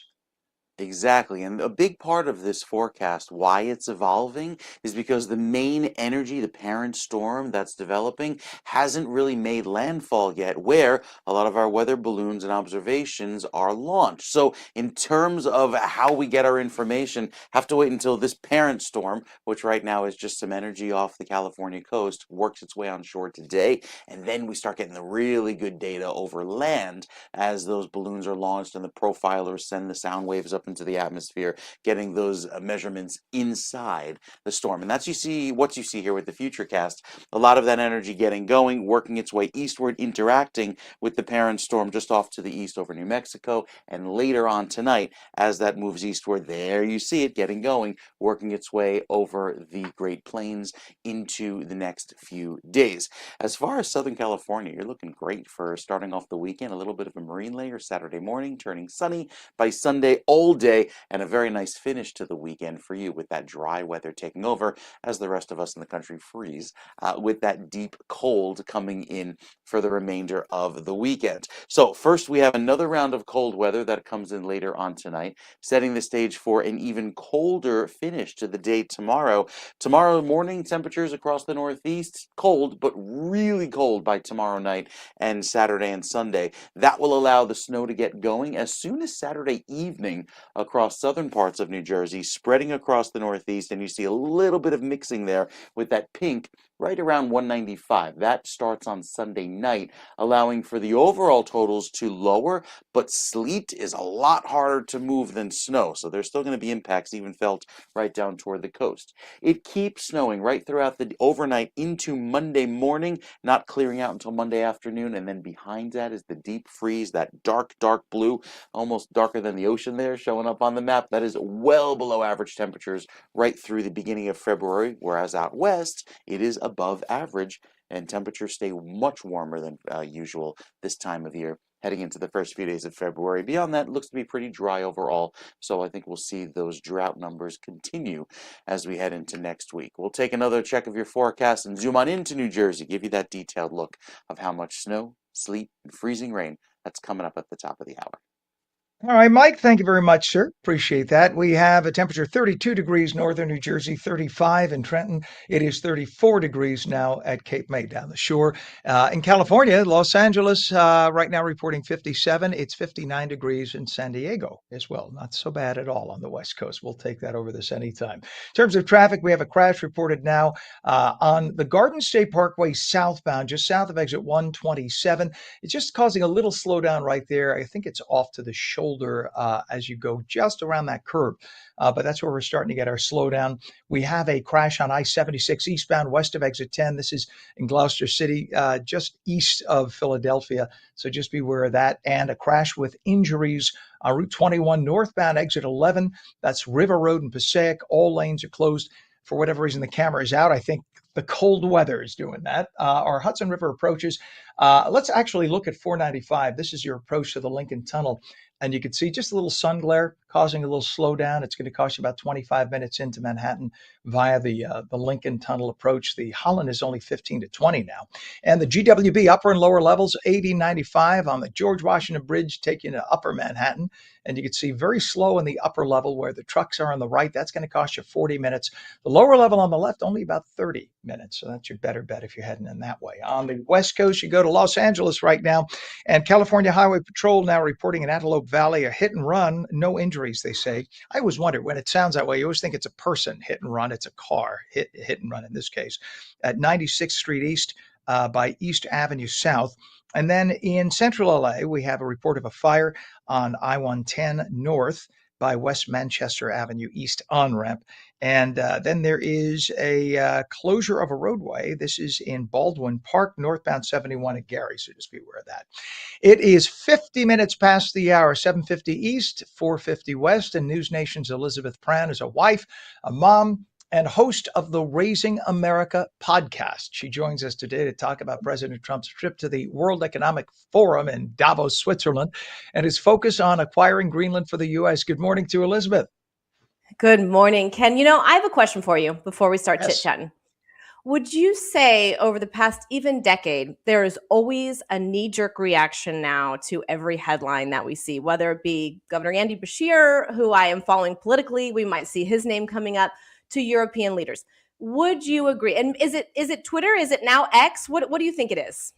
Speaker 3: Exactly. And a big part of this forecast, why it's evolving, is because the main energy, the parent storm that's developing, hasn't really made landfall yet, where a lot of our weather balloons and observations are launched. So in terms of how we get our information, have to wait until this parent storm, which right now is just some energy off the California coast, works its way on shore today. And then we start getting the really good data over land as those balloons are launched and the profilers send the sound waves up into the atmosphere, getting those measurements inside the storm. And that's what you see here with the Futurecast. A lot of that energy getting going, working its way eastward, interacting with the parent storm just off to the east over New Mexico. And later on tonight, as that moves eastward, there you see it getting going, working its way over the Great Plains into the next few days. As far as Southern California, you're looking great for starting off the weekend. A little bit of a marine layer Saturday morning, turning sunny by Sunday all day, and a very nice finish to the weekend for you with that dry weather taking over as the rest of us in the country freeze with that deep cold coming in for the remainder of the weekend. So first we have another round of cold weather that comes in later on tonight, setting the stage for an even colder finish to the day tomorrow. Tomorrow morning, temperatures across the Northeast, cold, but really cold by tomorrow night and Saturday and Sunday. That will allow the snow to get going as soon as Saturday evening across southern parts of New Jersey, spreading across the Northeast, and you see a little bit of mixing there with that pink right around 195. That starts on Sunday night, allowing for the overall totals to lower, but sleet is a lot harder to move than snow, so there's still going to be impacts even felt right down toward the coast. It keeps snowing right throughout the overnight into Monday morning, not clearing out until Monday afternoon, and then behind that is the deep freeze, that dark, dark blue, almost darker than the ocean there, showing up on the map. That is well below average temperatures right through the beginning of February, whereas out west, it is above average, and temperatures stay much warmer than usual this time of year, heading into the first few days of February. Beyond that, it looks to be pretty dry overall, so I think we'll see those drought numbers continue as we head into next week. We'll take another check of your forecast and zoom on into New Jersey, give you that detailed look of how much snow, sleet, and freezing rain that's coming up at the top of the hour.
Speaker 1: All right, Mike, thank you very much, sir. Appreciate that. We have a temperature 32 degrees northern New Jersey, 35 in Trenton. It is 34 degrees now at Cape May down the shore. In California, Los Angeles, right now reporting 57. It's 59 degrees in San Diego as well. Not so bad at all on the West Coast. We'll take that over this anytime. In terms of traffic, we have a crash reported now on the Garden State Parkway southbound, just south of exit 127. It's just causing a little slowdown right there. I think it's off to the shoulder as you go just around that curve. But that's where we're starting to get our slowdown. We have a crash on I-76 eastbound west of exit 10. This is in Gloucester City, just east of Philadelphia. So just be aware of that. And a crash with injuries on Route 21 northbound exit 11. That's River Road in Passaic. All lanes are closed. For whatever reason, the camera is out. I think the cold weather is doing that. Our Hudson River approaches. Let's actually look at 495. This is your approach to the Lincoln Tunnel. And you can see just a little sun glare causing a little slowdown. It's going to cost you about 25 minutes into Manhattan via the Lincoln Tunnel approach. The Holland is only 15 to 20 now. And the GWB upper and lower levels, 80, 95 on the George Washington Bridge, taking you to upper Manhattan. And you can see very slow in the upper level where the trucks are on the right. That's going to cost you 40 minutes. The lower level on the left, only about 30 minutes. So that's your better bet if you're heading in that way. On the West Coast, you go to Los Angeles right now, and California Highway Patrol now reporting in Antelope Valley a hit and run, no injuries, they say. I always wonder when it sounds that way, you always think it's a person hit and run. It's a car hit and run in this case. At 96th Street East by East Avenue South. And then in central LA, we have a report of a fire on I-110 North by West Manchester Avenue East on-ramp. And then there is a closure of a roadway. This is in Baldwin Park, northbound 71 at Gary, so just be aware of that. It is 50 minutes past the hour, 7:50 East, 4:50 West, and News Nation's Elizabeth Pran is a wife, a mom, and host of the Raising America podcast. She joins us today to talk about President Trump's trip to the World Economic Forum in Davos, Switzerland, and his focus on acquiring Greenland for the U.S. Good morning to Elizabeth.
Speaker 8: Good morning, Ken. I have a question for you before we start
Speaker 1: Yes.
Speaker 8: chit-chatting. Would you say over the past even decade, there is always a knee-jerk reaction now to every headline that we see, whether it be Governor Andy Bashir, who I am following politically, we might see his name coming up, to European leaders. Would you agree? And is it Twitter? Is it now X? What do you think it is?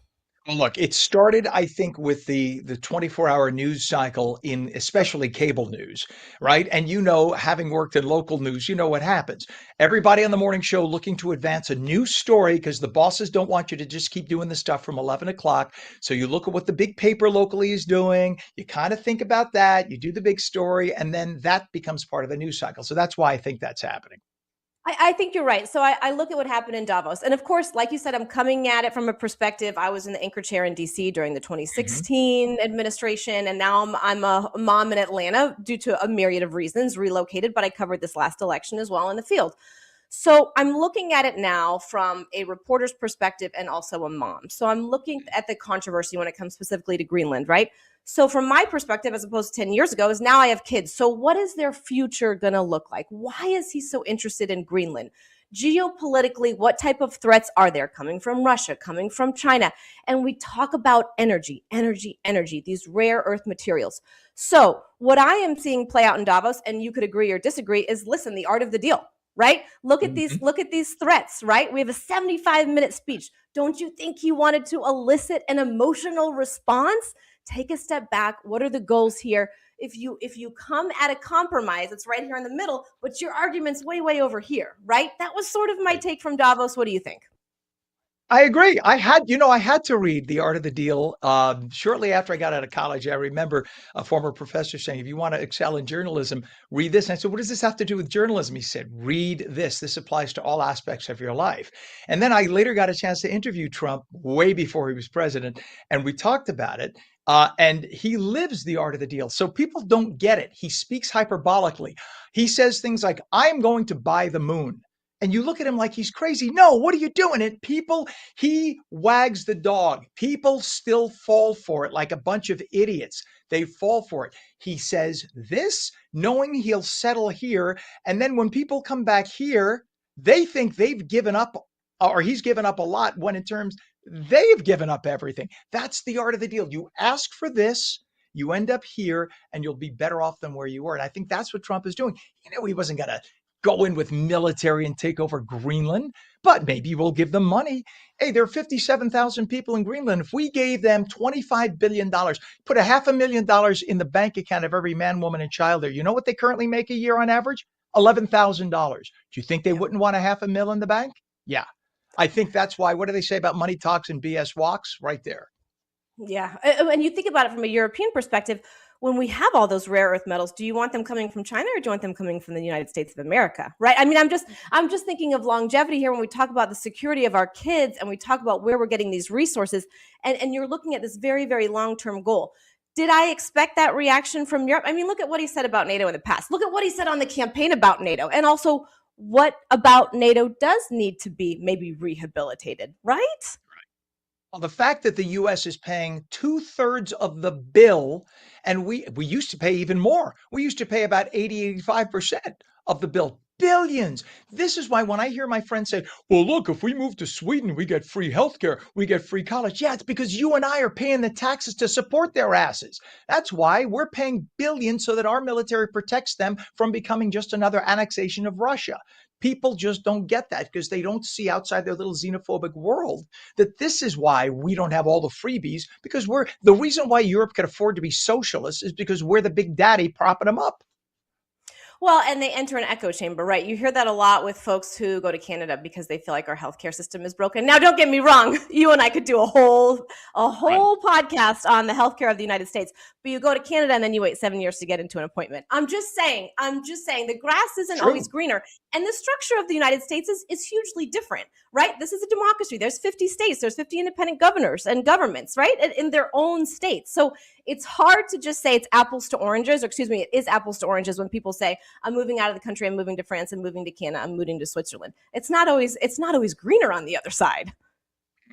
Speaker 1: Well, look, it started, I think, with the 24-hour news cycle in especially cable news, right? And having worked in local news, you know what happens. Everybody on the morning show looking to advance a new story because the bosses don't want you to just keep doing the stuff from 11 o'clock. So you look at what the big paper locally is doing. You kind of think about that. You do the big story, and then that becomes part of the news cycle. So that's why I think that's happening.
Speaker 8: I think you're right. So I look at what happened in Davos. And of course, like you said, I'm coming at it from a perspective. I was in the anchor chair in DC during the 2016 administration. And now I'm a mom in Atlanta due to a myriad of reasons, relocated, but I covered this last election as well in the field. So I'm looking at it now from a reporter's perspective and also a mom. So I'm looking at the controversy when it comes specifically to Greenland, right? So from my perspective, as opposed to 10 years ago, is now I have kids. So what is their future going to look like? Why is he so interested in Greenland? Geopolitically, what type of threats are there coming from Russia, coming from China? And we talk about energy, these rare earth materials. So what I am seeing play out in Davos, and you could agree or disagree, is listen, the art of the deal. Right? Look at these threats, right? We have a 75-minute speech. Don't you think he wanted to elicit an emotional response? Take a step back. What are the goals here? If you come at a compromise, it's right here in the middle, but your argument's way over here, right? That was sort of my take from Davos. What do you think?
Speaker 1: I agree. I had to read The Art of the Deal shortly after I got out of college. I remember a former professor saying, if you want to excel in journalism, read this. And I said, what does this have to do with journalism? He said, read this. This applies to all aspects of your life. And then I later got a chance to interview Trump way before he was president. And we talked about it. And he lives the art of the deal. So people don't get it. He speaks hyperbolically. He says things like, I'm going to buy the moon. And you look at him like he's crazy. No, what are you doing? He wags the dog. People still fall for it like a bunch of idiots. They fall for it. He says this, knowing he'll settle here. And then when people come back here, they think they've given up, or he's given up a lot, when in terms they've given up everything. That's the art of the deal. You ask for this, you end up here, and you'll be better off than where you were. And I think that's what Trump is doing. He wasn't going to go in with military and take over Greenland, but maybe we'll give them money. Hey, there are 57,000 people in Greenland. If we gave them $25 billion, put $500,000 in the bank account of every man, woman, and child there, you know what they currently make a year on average? $11,000. Do you think they wouldn't want $500,000 in the bank? Yeah. I think that's why, what do they say about money talks and BS walks? Right there.
Speaker 8: Yeah. And you think about it from a European perspective, when we have all those rare earth metals, do you want them coming from China or do you want them coming from the United States of America? Right. I mean, I'm just thinking of longevity here when we talk about the security of our kids and we talk about where we're getting these resources. And you're looking at this very, very long-term goal. Did I expect that reaction from Europe? I mean, look at what he said about NATO in the past. Look at what he said on the campaign about NATO. And also, what about NATO does need to be maybe rehabilitated, right?
Speaker 1: Well, the fact that the US is paying two-thirds of the bill, and we used to pay even more. We used to pay about 85% of the bill. Billions. This is why when I hear my friends say, well, look, if we move to Sweden, we get free healthcare, we get free college. Yeah, it's because you and I are paying the taxes to support their asses. That's why we're paying billions so that our military protects them from becoming just another annexation of Russia. People just don't get that because they don't see outside their little xenophobic world that this is why we don't have all the freebies, because we're the reason why Europe can afford to be socialist is because we're the big daddy propping them up.
Speaker 8: Well, and they enter an echo chamber, right? You hear that a lot with folks who go to Canada because they feel like our healthcare system is broken. Now, don't get me wrong. You and I could do a whole
Speaker 1: Right.
Speaker 8: podcast on the healthcare of the United States. But you go to Canada and then you wait 7 years to get into an appointment. I'm just saying, the grass isn't always
Speaker 1: True.
Speaker 8: greener. And the structure of the United States is hugely different, right? This is a democracy. There's 50 states, there's 50 independent governors and governments, right? In their own states. So it's hard to just say it's apples to oranges, or excuse me, it is apples to oranges when people say, I'm moving out of the country, I'm moving to France, I'm moving to Canada, I'm moving to Switzerland. It's not always greener on the other side.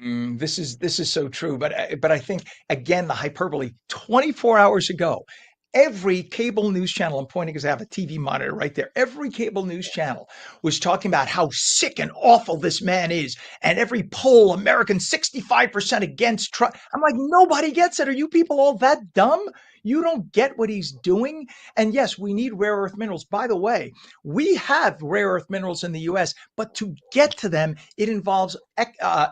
Speaker 1: This is so true, but I think again the hyperbole. 24 hours ago, every cable news channel, I'm pointing because I have a TV monitor right there. Every cable news channel was talking about how sick and awful this man is, and every poll, Americans 65% against Trump. I'm like, nobody gets it. Are you people all that dumb? You don't get what he's doing. And yes, we need rare earth minerals. By the way, we have rare earth minerals in the US, but to get to them, it involves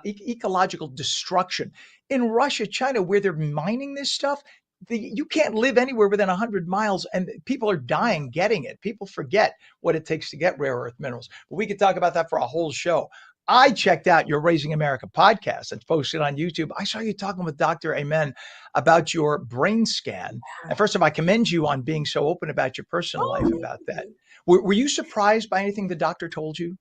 Speaker 1: ecological destruction. In Russia, China, where they're mining this stuff, you can't live anywhere within 100 miles, and people are dying getting it. People forget what it takes to get rare earth minerals. But we could talk about that for a whole show. I checked out your Raising America podcast and posted on YouTube. I saw you talking with Dr. Amen about your brain scan. And first of all, I commend you on being so open about your personal life about that. Were you surprised by anything the doctor told you?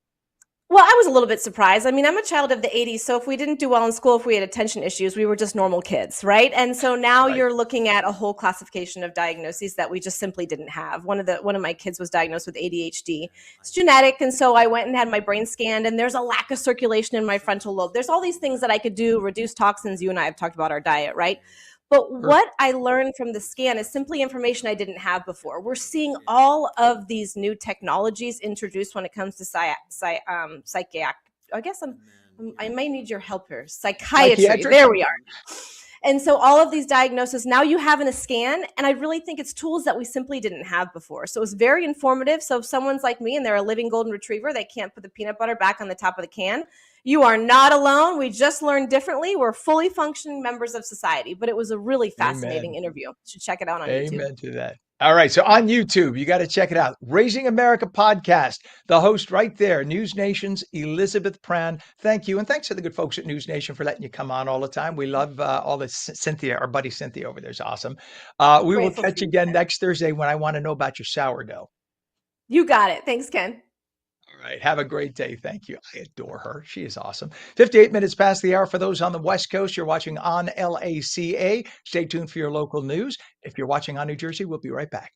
Speaker 8: Well, I was a little bit surprised. I mean, I'm a child of the 80s, so if we didn't do well in school, if we had attention issues, we were just normal kids, right? And so now
Speaker 1: Right.
Speaker 8: you're looking at a whole classification of diagnoses that we just simply didn't have. One of my kids was diagnosed with ADHD. It's genetic, and so I went and had my brain scanned, and there's a lack of circulation in my frontal lobe. There's all these things that I could do, reduce toxins. You and I have talked about our diet, right? But what I learned from the scan is simply information I didn't have before. We're seeing all of these new technologies introduced when it comes to I guess I may need your help here. Psychiatry.
Speaker 1: Psychiatric?
Speaker 8: There we are. And so all of these diagnoses now you have in a scan, and I really think it's tools that we simply didn't have before. So it's very informative. So if someone's like me and they're a living golden retriever, they can't put the peanut butter back on the top of the can. You are not alone. We just learned differently. We're fully functioning members of society, but it was a really fascinating interview. You should check it out on YouTube.
Speaker 1: Amen to that. All right. So on YouTube, you got to check it out. Raising America podcast. The host right there, News Nation's Elizabeth Pran. Thank you. And thanks to the good folks at News Nation for letting you come on all the time. We love all this. Cynthia, our buddy Cynthia over there is awesome. We will
Speaker 8: Grateful
Speaker 1: catch
Speaker 8: for
Speaker 1: you
Speaker 8: you,
Speaker 1: again
Speaker 8: Ken.
Speaker 1: next Thursday when I want to know about your sourdough.
Speaker 8: You got it. Thanks, Ken.
Speaker 1: All right. Have a great day. Thank you. I adore her. She is awesome. 58 minutes past the hour for those on the West Coast. You're watching on LACA. Stay tuned for your local news. If you're watching on New Jersey, we'll be right back.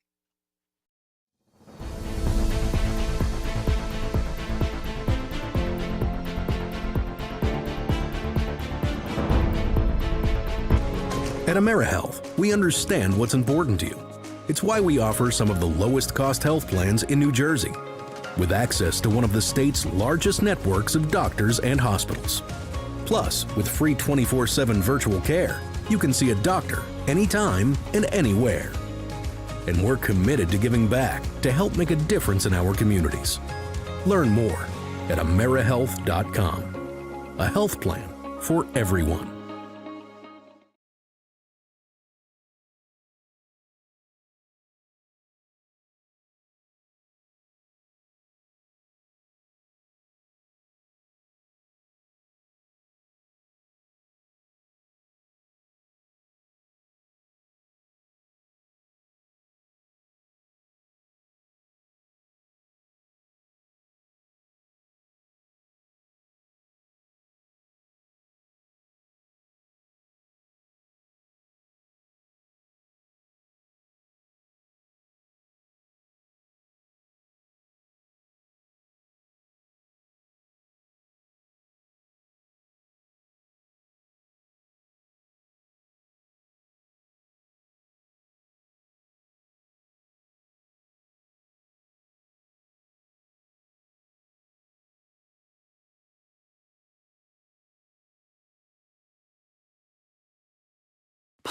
Speaker 4: At AmeriHealth, we understand what's important to you. It's why we offer some of the lowest cost health plans in New Jersey, with access to one of the state's largest networks of doctors and hospitals. Plus, with free 24/7 virtual care, you can see a doctor anytime and anywhere. And we're committed to giving back to help make a difference in our communities. Learn more at AmeriHealth.com. A health plan for everyone.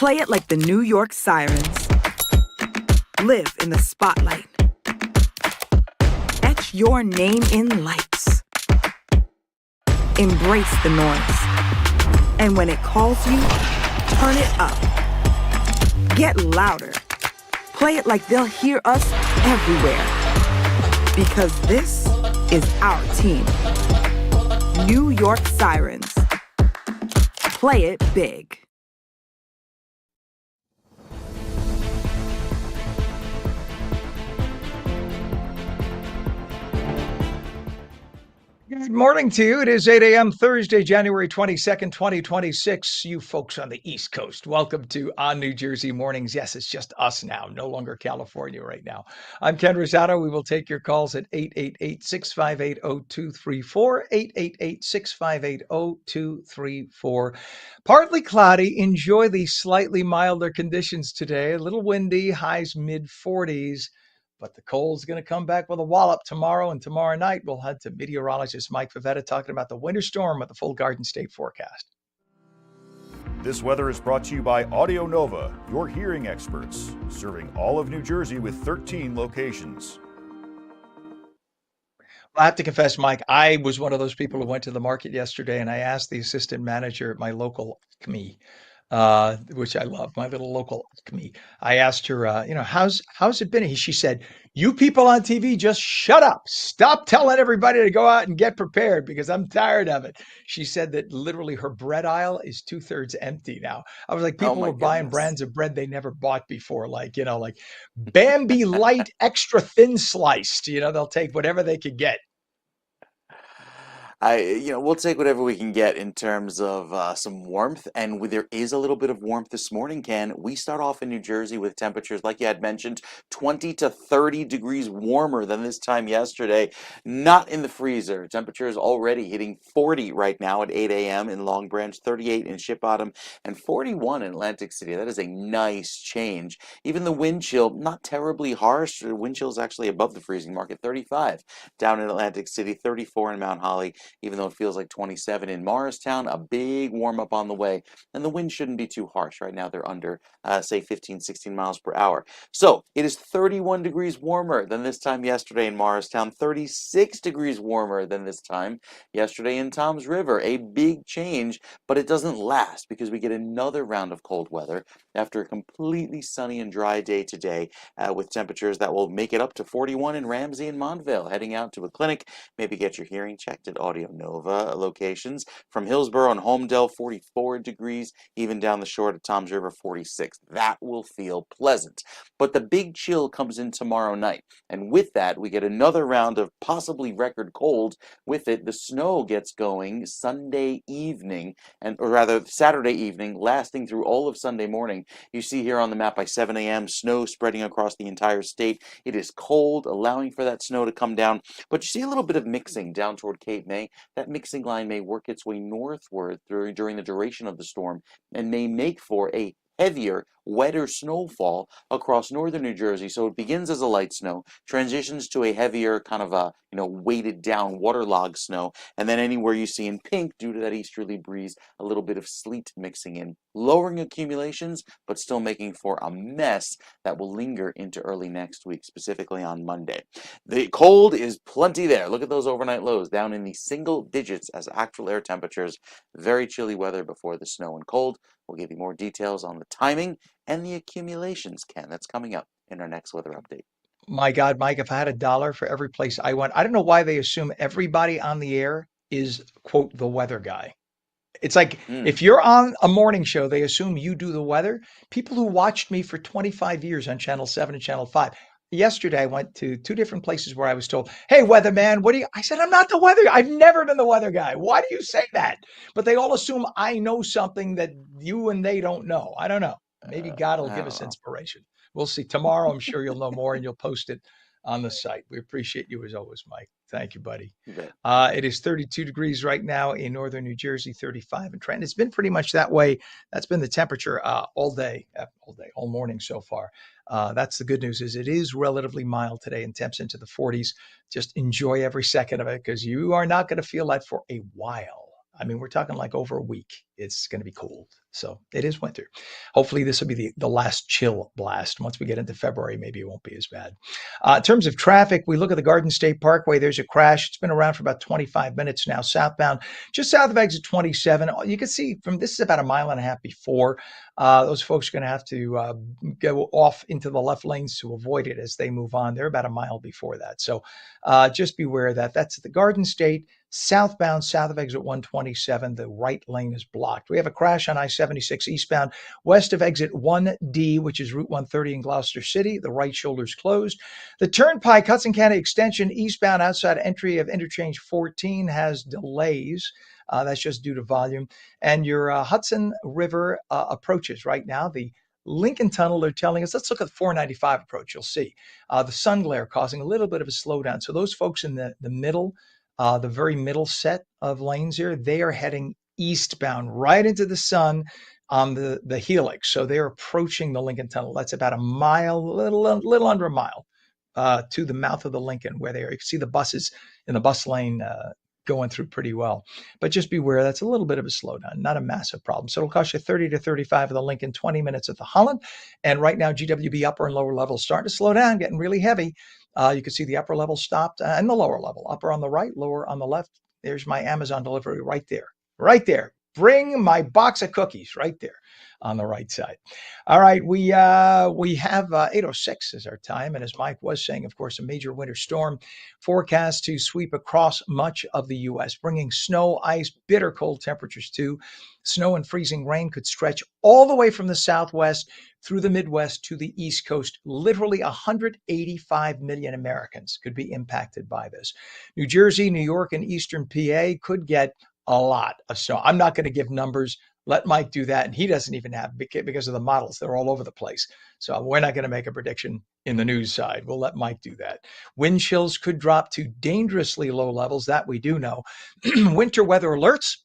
Speaker 5: Play it like the New York Sirens. Live in the spotlight. Etch your name in lights. Embrace the noise. And when it calls you, turn it up. Get louder. Play it like they'll hear us everywhere. Because this is our team. New York Sirens. Play it big.
Speaker 1: Good morning to you. It is 8 a.m. Thursday, January 22nd, 2026. You folks on the East Coast, welcome to On New Jersey Mornings. Yes, it's just us now, no longer California right now. I'm Ken Rosato. We will take your calls at 888-658-0234, 888-658-0234. Partly cloudy. Enjoy the slightly milder conditions today. A little windy, highs mid-40s. But the cold's going to come back with a wallop tomorrow, and tomorrow night we'll head to meteorologist Mike Favetta talking about the winter storm with the full Garden State forecast.
Speaker 2: This weather is brought to you by Audio Nova, your hearing experts, serving all of New Jersey with 13 locations.
Speaker 1: I have to confess, Mike, I was one of those people who went to the market yesterday, and I asked the assistant manager at my local Acme, which I love, my little local Acme. I asked her, how's it been? She said, you people on TV, just shut up. Stop telling everybody to go out and get prepared because I'm tired of it. She said that literally her bread aisle is 2/3 empty now. I was like,
Speaker 3: Oh
Speaker 1: people
Speaker 3: my
Speaker 1: were buying
Speaker 3: goodness.
Speaker 1: brands of bread they never bought before, like Bambi Light extra thin sliced. They'll take whatever they could get.
Speaker 3: We'll take whatever we can get in terms of some warmth, and there is a little bit of warmth this morning, Ken. We start off in New Jersey with temperatures, like you had mentioned, 20 to 30 degrees warmer than this time yesterday. Not in the freezer. Temperatures already hitting 40 right now at 8 a.m. in Long Branch, 38 in Ship Bottom, and 41 in Atlantic City. That is a nice change. Even the wind chill, not terribly harsh. The wind chill is actually above the freezing mark at 35 down in Atlantic City, 34 in Mount Holly. Even though it feels like 27 in Morristown, a big warm up on the way. And the wind shouldn't be too harsh. Right now they're under, say, 15, 16 miles per hour. So it is 31 degrees warmer than this time yesterday in Morristown, 36 degrees warmer than this time yesterday in Toms River. A big change, but it doesn't last because we get another round of cold weather after a completely sunny and dry day today with temperatures that will make it up to 41 in Ramsey and Montvale. Heading out to a clinic, maybe get your hearing checked at Audio Nova locations. From Hillsborough and Homedale, 44 degrees, even down the shore to Toms River, 46. That will feel pleasant. But the big chill comes in tomorrow night. And with that, we get another round of possibly record cold. With it, the snow gets going Sunday evening, or rather Saturday evening, lasting through all of Sunday morning. You see here on the map by 7 a.m., snow spreading across the entire state. It is cold, allowing for that snow to come down. But you see a little bit of mixing down toward Cape May. That mixing line may work its way northward during the duration of the storm and may make for a heavier, wetter snowfall across northern New Jersey. So it begins as a light snow, transitions to a heavier kind of a, weighted down waterlogged snow. And then anywhere you see in pink, due to that easterly breeze, a little bit of sleet mixing in, lowering accumulations, but still making for a mess that will linger into early next week, specifically on Monday. The cold is plenty there. Look at those overnight lows down in the single digits as actual air temperatures. Very chilly weather before the snow and cold. We'll give you more details on the timing and the accumulations, Ken. That's coming up in our next weather update.
Speaker 1: My God, Mike, if I had $1 for every place I went, I don't know why they assume everybody on the air is, quote, the weather guy. It's like if you're on a morning show, they assume you do the weather. People who watched me for 25 years on Channel 7 and Channel 5. Yesterday, I went to 2 different places where I was told, hey, weatherman, I said, I'm not the weather. I've never been the weather guy. Why do you say that? But they all assume I know something that you and they don't know. I don't know. Maybe God will
Speaker 3: I
Speaker 1: give
Speaker 3: don't
Speaker 1: us
Speaker 3: know.
Speaker 1: inspiration. We'll see. Tomorrow, I'm sure you'll know more and you'll post it on the site. We appreciate you as always, Mike. Thank you, buddy.
Speaker 3: You bet.
Speaker 1: It is 32 degrees right now in northern New Jersey, 35 in Trenton. It's been pretty much that way. That's been the temperature all morning so far. That's the good news is it is relatively mild today and temps into the 40s. Just enjoy every second of it because you are not going to feel that for a while. I mean, we're talking like over a week. it's going to be cold. So it is winter. Hopefully this will be the last chill blast. Once we get into February, maybe it won't be as bad. In terms of traffic, we look at the Garden State Parkway. There's a crash. It's been around for about 25 minutes now, southbound, just south of exit 27. You can see from this is about a mile and a half before. Those folks are going to have to go off into the left lanes to avoid it as they move on. They're about a mile before that. So just beware of that. That's the Garden State. Southbound, south of exit 127, the right lane is blocked. We have a crash on I-76 eastbound, west of exit 1D, which is Route 130 in Gloucester City. The right shoulder is closed. The Turnpike Hudson County Extension eastbound outside entry of interchange 14 has delays. That's just due to volume. And your Hudson River approaches right now. The Lincoln Tunnel, they're telling us, let's look at the 495 approach. You'll see the sun glare causing a little bit of a slowdown. So those folks in the middle, the very middle set of lanes here, they are heading eastbound right into the sun on the helix. So they're approaching the Lincoln Tunnel. That's about a mile, little under a mile to the mouth of the Lincoln, where you can see the buses in the bus lane going through pretty well. But just beware, that's a little bit of a slowdown, not a massive problem. So it'll cost you 30 to 35 of the Lincoln, 20 minutes at the Holland. And right now, GWB upper and lower levels starting to slow down, getting really heavy. You can see the upper level stopped and the lower level, upper on the right, lower on the left. There's my Amazon delivery right there, right there. Bring my box of cookies right there on the right side. All right, we have 8:06 is our time. And as Mike was saying, of course, a major winter storm forecast to sweep across much of the U.S., bringing snow, ice, bitter cold temperatures too. Snow and freezing rain could stretch all the way from the southwest through the Midwest to the East Coast. Literally 185 million Americans could be impacted by this. New Jersey, New York, and Eastern PA could get a lot of snow. I'm not going to give numbers. Let Mike do that. And he doesn't even have, because of the models. They're all over the place. So we're not going to make a prediction in the news side. We'll let Mike do that. Wind chills could drop to dangerously low levels. That we do know. Winter weather alerts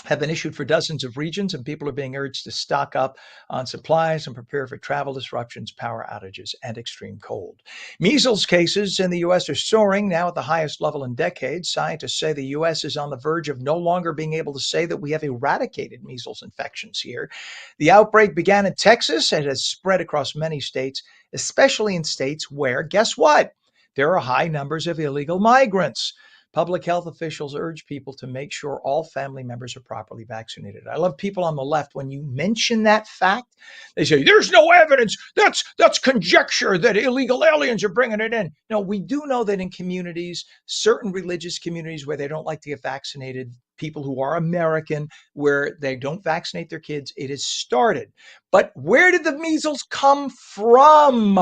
Speaker 1: have been issued for dozens of regions, and people are being urged to stock up on supplies and prepare for travel disruptions, power outages, and extreme cold. Measles cases in the U.S. are soaring, now at the highest level in decades. Scientists say the U.S. is on the verge of no longer being able to say that we have eradicated measles infections here. The outbreak began in Texas and has spread across many states, especially in states where, guess what? There are high numbers of illegal migrants. Public health officials urge people to make sure all family members are properly vaccinated. I love people on the left, when you mention that fact, they say, there's no evidence. That's conjecture that illegal aliens are bringing it in. No, we do know that in communities, certain religious communities where they don't like to get vaccinated, people who are American, where they don't vaccinate their kids, it has started. But where did the measles come from?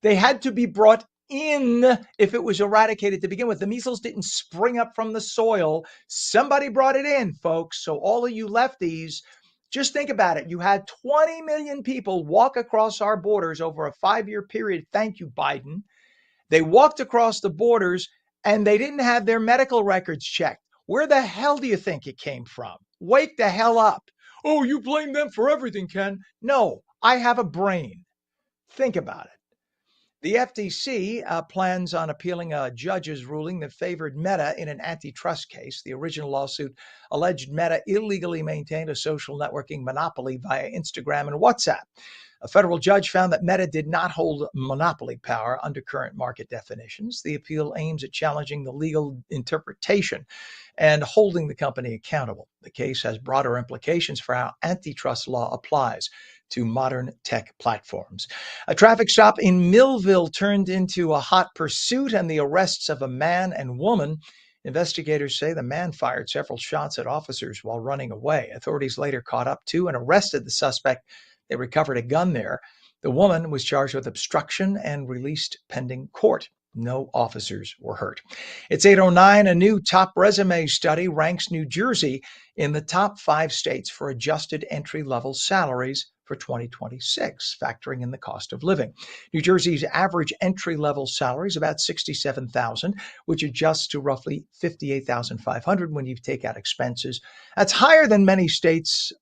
Speaker 1: They had to be brought in if it was eradicated to begin with. The measles didn't spring up from the soil. Somebody brought it in, folks. So all of you lefties, just think about it. You had 20 million people walk across our borders over a 5-year period. Thank you, Biden. They walked across the borders and they didn't have their medical records checked. Where the hell do you think it came from? Wake the hell up. Oh, you blame them for everything, Ken. No, I have a brain. Think about it. The FTC plans on appealing a judge's ruling that favored Meta in an antitrust case. The original lawsuit alleged Meta illegally maintained a social networking monopoly via Instagram and WhatsApp. A federal judge found that Meta did not hold monopoly power under current market definitions. The appeal aims at challenging the legal interpretation and holding the company accountable. The case has broader implications for how antitrust law applies to modern tech platforms. A traffic stop in Millville turned into a hot pursuit and the arrests of a man and woman. Investigators say the man fired several shots at officers while running away. Authorities later caught up to and arrested the suspect. They recovered a gun there. The woman was charged with obstruction and released pending court. No officers were hurt. It's 8:09. A new top resume study ranks New Jersey in the top 5 states for adjusted entry-level salaries for 2026, factoring in the cost of living. New Jersey's average entry-level salary is about $67,000, which adjusts to roughly $58,500 when you take out expenses. That's higher than many states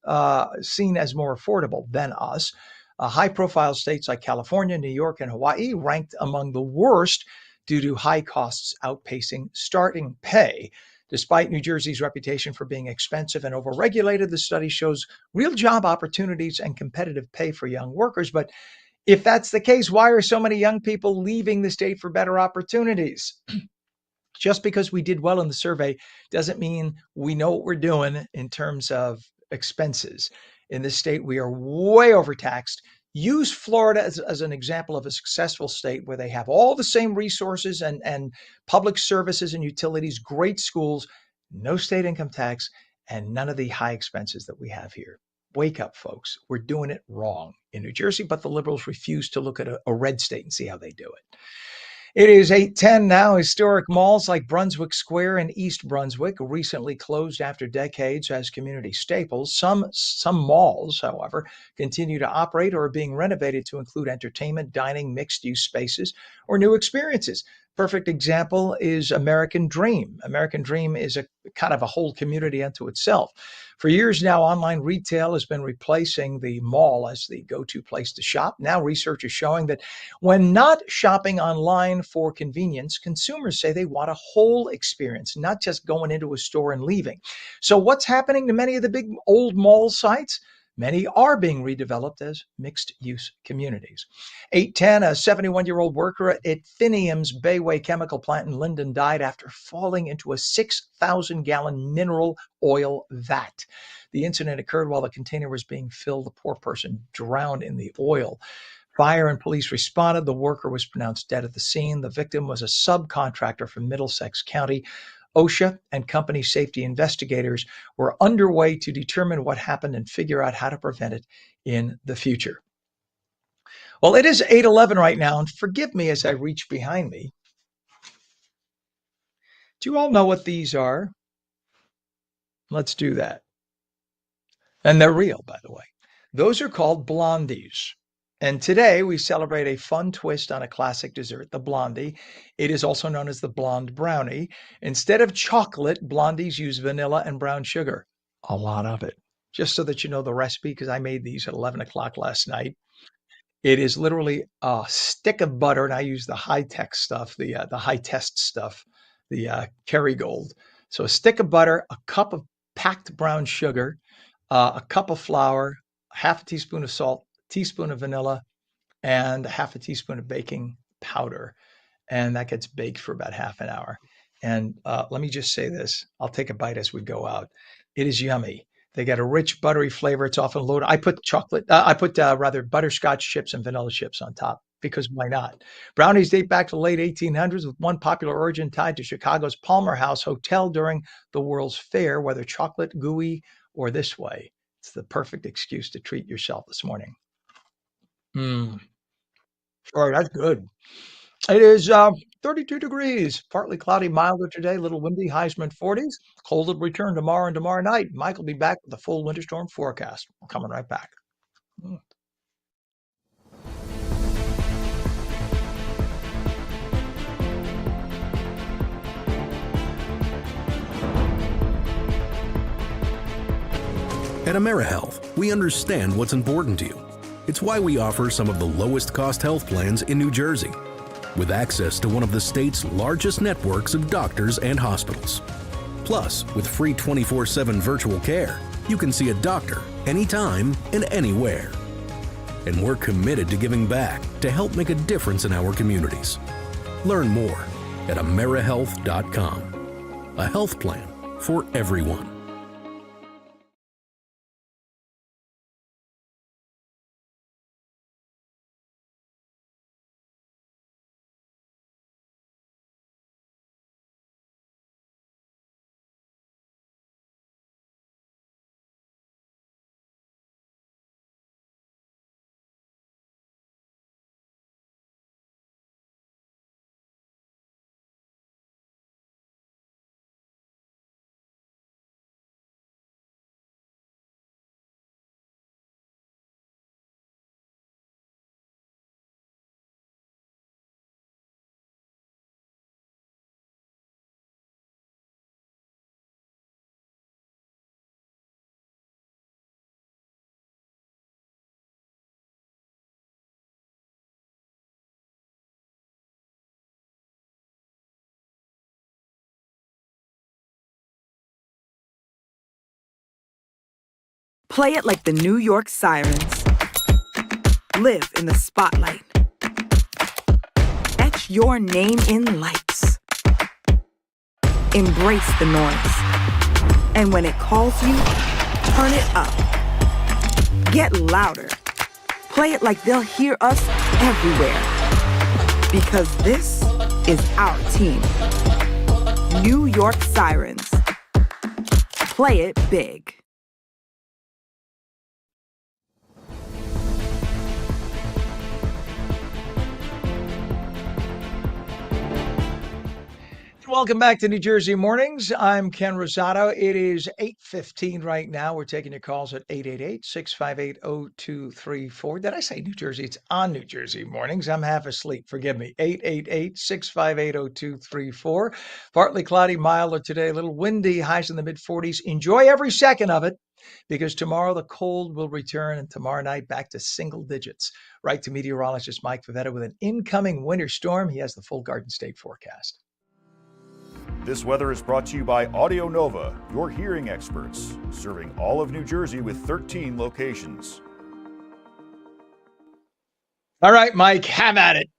Speaker 1: seen as more affordable than us. High-profile states like California, New York, and Hawaii ranked among the worst due to high costs outpacing starting pay. Despite New Jersey's reputation for being expensive and overregulated, the study shows real job opportunities and competitive pay for young workers. But if that's the case, why are so many young people leaving the state for better opportunities? Just because we did well in the survey doesn't mean we know what we're doing in terms of expenses. In this state, we are way overtaxed. Use Florida as an example of a successful state where they have all the same resources and public services and utilities, great schools, no state income tax, and none of the high expenses that we have here. Wake up, folks. We're doing it wrong in New Jersey, but the liberals refuse to look at a red state and see how they do it. It is 8:10 now. Historic malls like Brunswick Square in East Brunswick recently closed after decades as community staples. Some malls, however, continue to operate or are being renovated to include entertainment, dining, mixed-use spaces, or new experiences. Perfect example is American Dream. American Dream is a kind of a whole community unto itself. For years now, online retail has been replacing the mall as the go-to place to shop. Now, research is showing that when not shopping online for convenience, consumers say they want a whole experience, not just going into a store and leaving. So what's happening to many of the big old mall sites? Many are being redeveloped as mixed-use communities. 8:10, a 71-year-old worker at Infinium's Bayway chemical plant in Linden died after falling into a 6,000-gallon mineral oil vat. The incident occurred while the container was being filled. The poor person drowned in the oil. Fire and police responded. The worker was pronounced dead at the scene. The victim was a subcontractor from Middlesex County. OSHA and company safety investigators were underway to determine what happened and figure out how to prevent it in the future. Well, it is 8:11 right now, and forgive me as I reach behind me. Do you all know what these are? Let's do that. And they're real, by the way. Those are called blondies. And today we celebrate a fun twist on a classic dessert, the blondie. It is also known as the blonde brownie. Instead of chocolate, blondies use vanilla and brown sugar. A lot of it. Just so that you know the recipe, because I made these at 11 o'clock last night. It is literally a stick of butter, and I use the high-tech stuff, the high-test stuff, the Kerrygold. So a stick of butter, a cup of packed brown sugar, a cup of flour, half a teaspoon of salt, teaspoon of vanilla, and half a teaspoon of baking powder. And that gets baked for about half an hour. And let me just say this. I'll take a bite as we go out. It is yummy. They get a rich, buttery flavor. It's often loaded. I put rather butterscotch chips and vanilla chips on top because why not? Brownies date back to the late 1800s with one popular origin tied to Chicago's Palmer House Hotel during the World's Fair, whether chocolate, gooey, or this way. It's the perfect excuse to treat yourself this morning. Sure, that's good. It is 32 degrees, partly cloudy, milder today, a little windy, highs mid-40s. Cold will return tomorrow and tomorrow night. Mike will be back with a full winter storm forecast. I'm coming right back.
Speaker 4: At AmeriHealth, we understand what's important to you. It's why we offer some of the lowest cost health plans in New Jersey, with access to one of the state's largest networks of doctors and hospitals. Plus, with free 24/7 virtual care, you can see a doctor anytime and anywhere. And we're committed to giving back to help make a difference in our communities. Learn more at AmeriHealth.com. A health plan for everyone.
Speaker 5: Play it like the New York Sirens. Live in the spotlight. Etch your name in lights. Embrace the noise. And when it calls you, turn it up. Get louder. Play it like they'll hear us everywhere. Because this is our team. New York Sirens. Play it big.
Speaker 1: Welcome back to New Jersey Mornings. I'm Ken Rosato. It is 8:15 right now. We're taking your calls at 888-658-0234. Did I say New Jersey? It's on New Jersey Mornings. I'm half asleep. Forgive me. 888-658-0234. Partly cloudy, milder today. A little windy, highs in the mid-40s. Enjoy every second of it because tomorrow the cold will return and tomorrow night back to single digits. Right to meteorologist Mike Favetta with an incoming winter storm. He has the full Garden State forecast.
Speaker 2: This weather is brought to you by Audio Nova, your hearing experts, serving all of New Jersey with 13 locations.
Speaker 1: All right, Mike, have at it.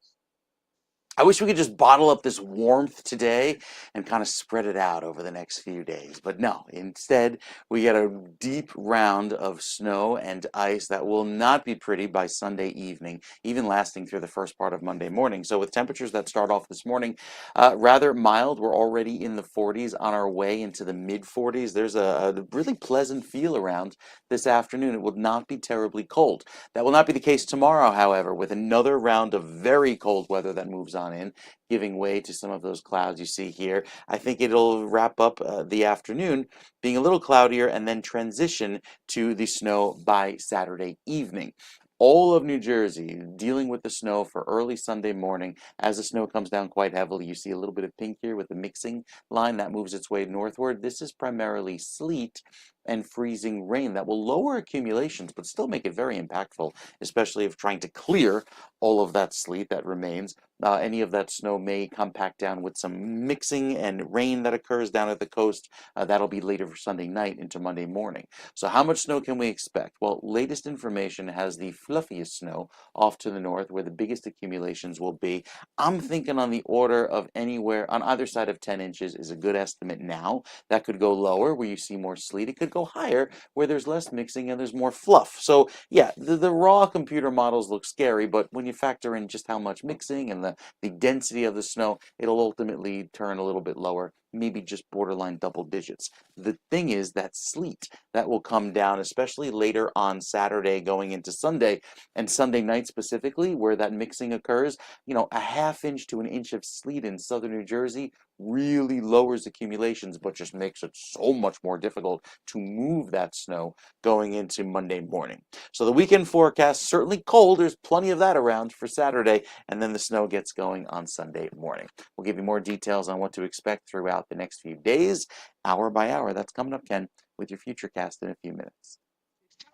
Speaker 3: I wish we could just bottle up this warmth today and kind of spread it out over the next few days. But no, instead, we get a deep round of snow and ice that will not be pretty by Sunday evening, even lasting through the first part of Monday morning. So with temperatures that start off this morning rather mild, we're already in the 40s on our way into the mid 40s. There's a really pleasant feel around this afternoon. It will not be terribly cold. That will not be the case tomorrow, however, with another round of very cold weather that moves on in, giving way to some of those clouds you see here. I think it'll wrap up the afternoon being a little cloudier and then transition to the snow by Saturday evening. All of New Jersey dealing with the snow for early Sunday morning. As the snow comes down quite heavily, you see a little bit of pink here with the mixing line that moves its way northward. This is primarily sleet and freezing rain that will lower accumulations but still make it very impactful, especially if trying to clear all of that sleet that remains. Any of that snow may compact down with some mixing and rain that occurs down at the coast. That'll be later for Sunday night into Monday morning. So how much snow can we expect? Well, latest information has the fluffiest snow off to the north where the biggest accumulations will be. I'm thinking on the order of anywhere on either side of 10 inches is a good estimate now. That could go lower where you see more sleet. It could go higher where there's less mixing and there's more fluff. So yeah, the raw computer models look scary, but when you factor in just how much mixing and the density of the snow, it'll ultimately turn a little bit lower, maybe just borderline double digits. The thing is that sleet that will come down, especially later on Saturday going into Sunday, and Sunday night specifically, where that mixing occurs, a half inch to an inch of sleet in southern New Jersey really lowers accumulations, but just makes it so much more difficult to move that snow going into Monday morning. So the weekend forecast, certainly cold. There's plenty of that around for Saturday, and then the snow gets going on Sunday morning. We'll give you more details on what to expect throughout the next few days, hour by hour. That's coming up, Ken, with your Futurecast in a few minutes.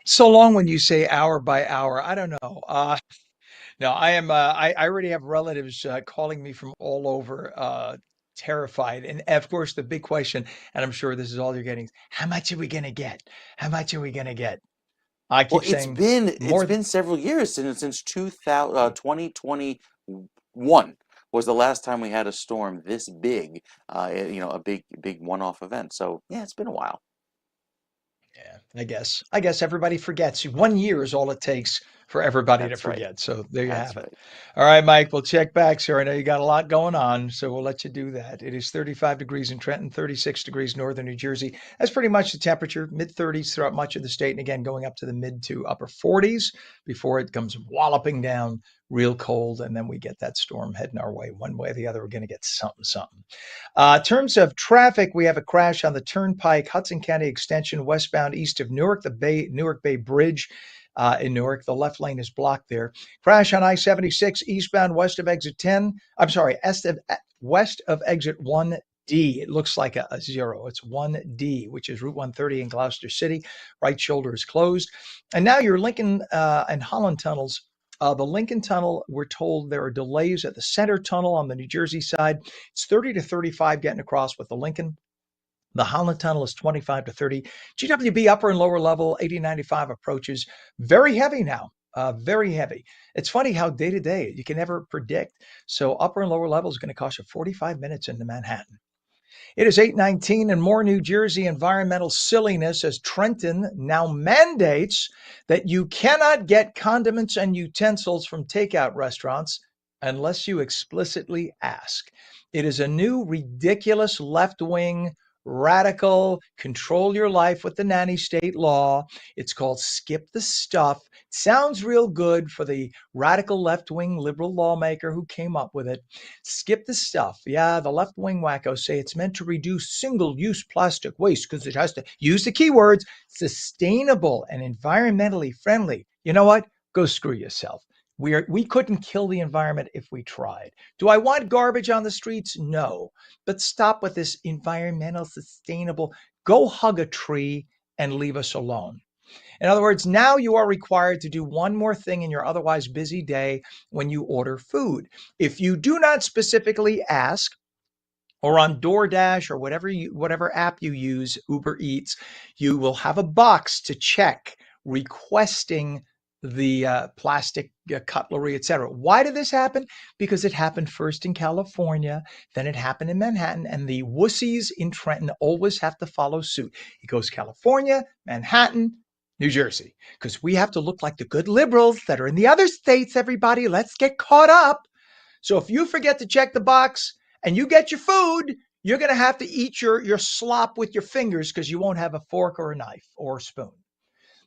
Speaker 1: So long when you say hour by hour. I don't know. No, I am. I already have relatives calling me from all over, terrified. And of course, the big question, and I'm sure this is all you're getting, is how much are we going to get? How much are we going to get? I
Speaker 3: Well,
Speaker 1: keep
Speaker 3: it's
Speaker 1: saying
Speaker 3: been
Speaker 1: more.
Speaker 3: several years since 2021 was the last time we had a storm this big, a big one-off event. So yeah, it's been a while.
Speaker 1: Yeah, I guess everybody forgets. 1 year is all it takes for everybody to
Speaker 3: That's right.
Speaker 1: forget. So there you
Speaker 3: That's
Speaker 1: have it.
Speaker 3: right.
Speaker 1: All right, Mike, we'll check back, sir. I know you got a lot going on, so we'll let you do that. It is 35 degrees in Trenton, 36 degrees northern New Jersey. That's pretty much the temperature, mid 30s throughout much of the state. And again, going up to the mid to upper 40s before it comes walloping down real cold. And then we get that storm heading our way. One way or the other, we're going to get something. In terms of traffic, we have a crash on the Turnpike, Hudson County Extension, westbound east of Newark, the Newark Bay Bridge in Newark. The left lane is blocked there. Crash on I-76 eastbound west of exit 10. I'm sorry, west of exit 1D. It looks like a zero. It's 1D, which is Route 130 in Gloucester City. Right shoulder is closed. And now your Lincoln and Holland tunnels. The Lincoln Tunnel, we're told there are delays at the center tunnel on the New Jersey side. It's 30 to 35 getting across with the Lincoln. The Holland Tunnel is 25 to 30. GWB upper and lower level, 80-95 approaches. Very heavy now. Very heavy. It's funny how day to day you can never predict. So upper and lower level is going to cost you 45 minutes into Manhattan. It is 8:19 and more New Jersey environmental silliness as Trenton now mandates that you cannot get condiments and utensils from takeout restaurants unless you explicitly ask. It is a new ridiculous left-wing radical control your life with the nanny state law. It's called skip the stuff. It sounds real good for the radical left-wing liberal lawmaker who came up with it. Skip the stuff. Yeah, the left-wing wackos say it's meant to reduce single-use plastic waste because it has to use the keywords sustainable and environmentally friendly. You know what? Go screw yourself. We couldn't kill the environment if we tried. Do I want garbage on the streets? No. But stop with this environmental sustainable. Go hug a tree and leave us alone. In other words, now you are required to do one more thing in your otherwise busy day when you order food. If you do not specifically ask, or on DoorDash or whatever app you use, Uber Eats, you will have a box to check requesting the plastic cutlery, etc. Why did this happen? Because it happened first in California, then it happened in Manhattan, and the wussies in Trenton always have to follow suit. It goes California, Manhattan, New Jersey, because we have to look like the good liberals that are in the other states, everybody. Let's get caught up. So if you forget to check the box and you get your food, you're going to have to eat your slop with your fingers because you won't have a fork or a knife or a spoon.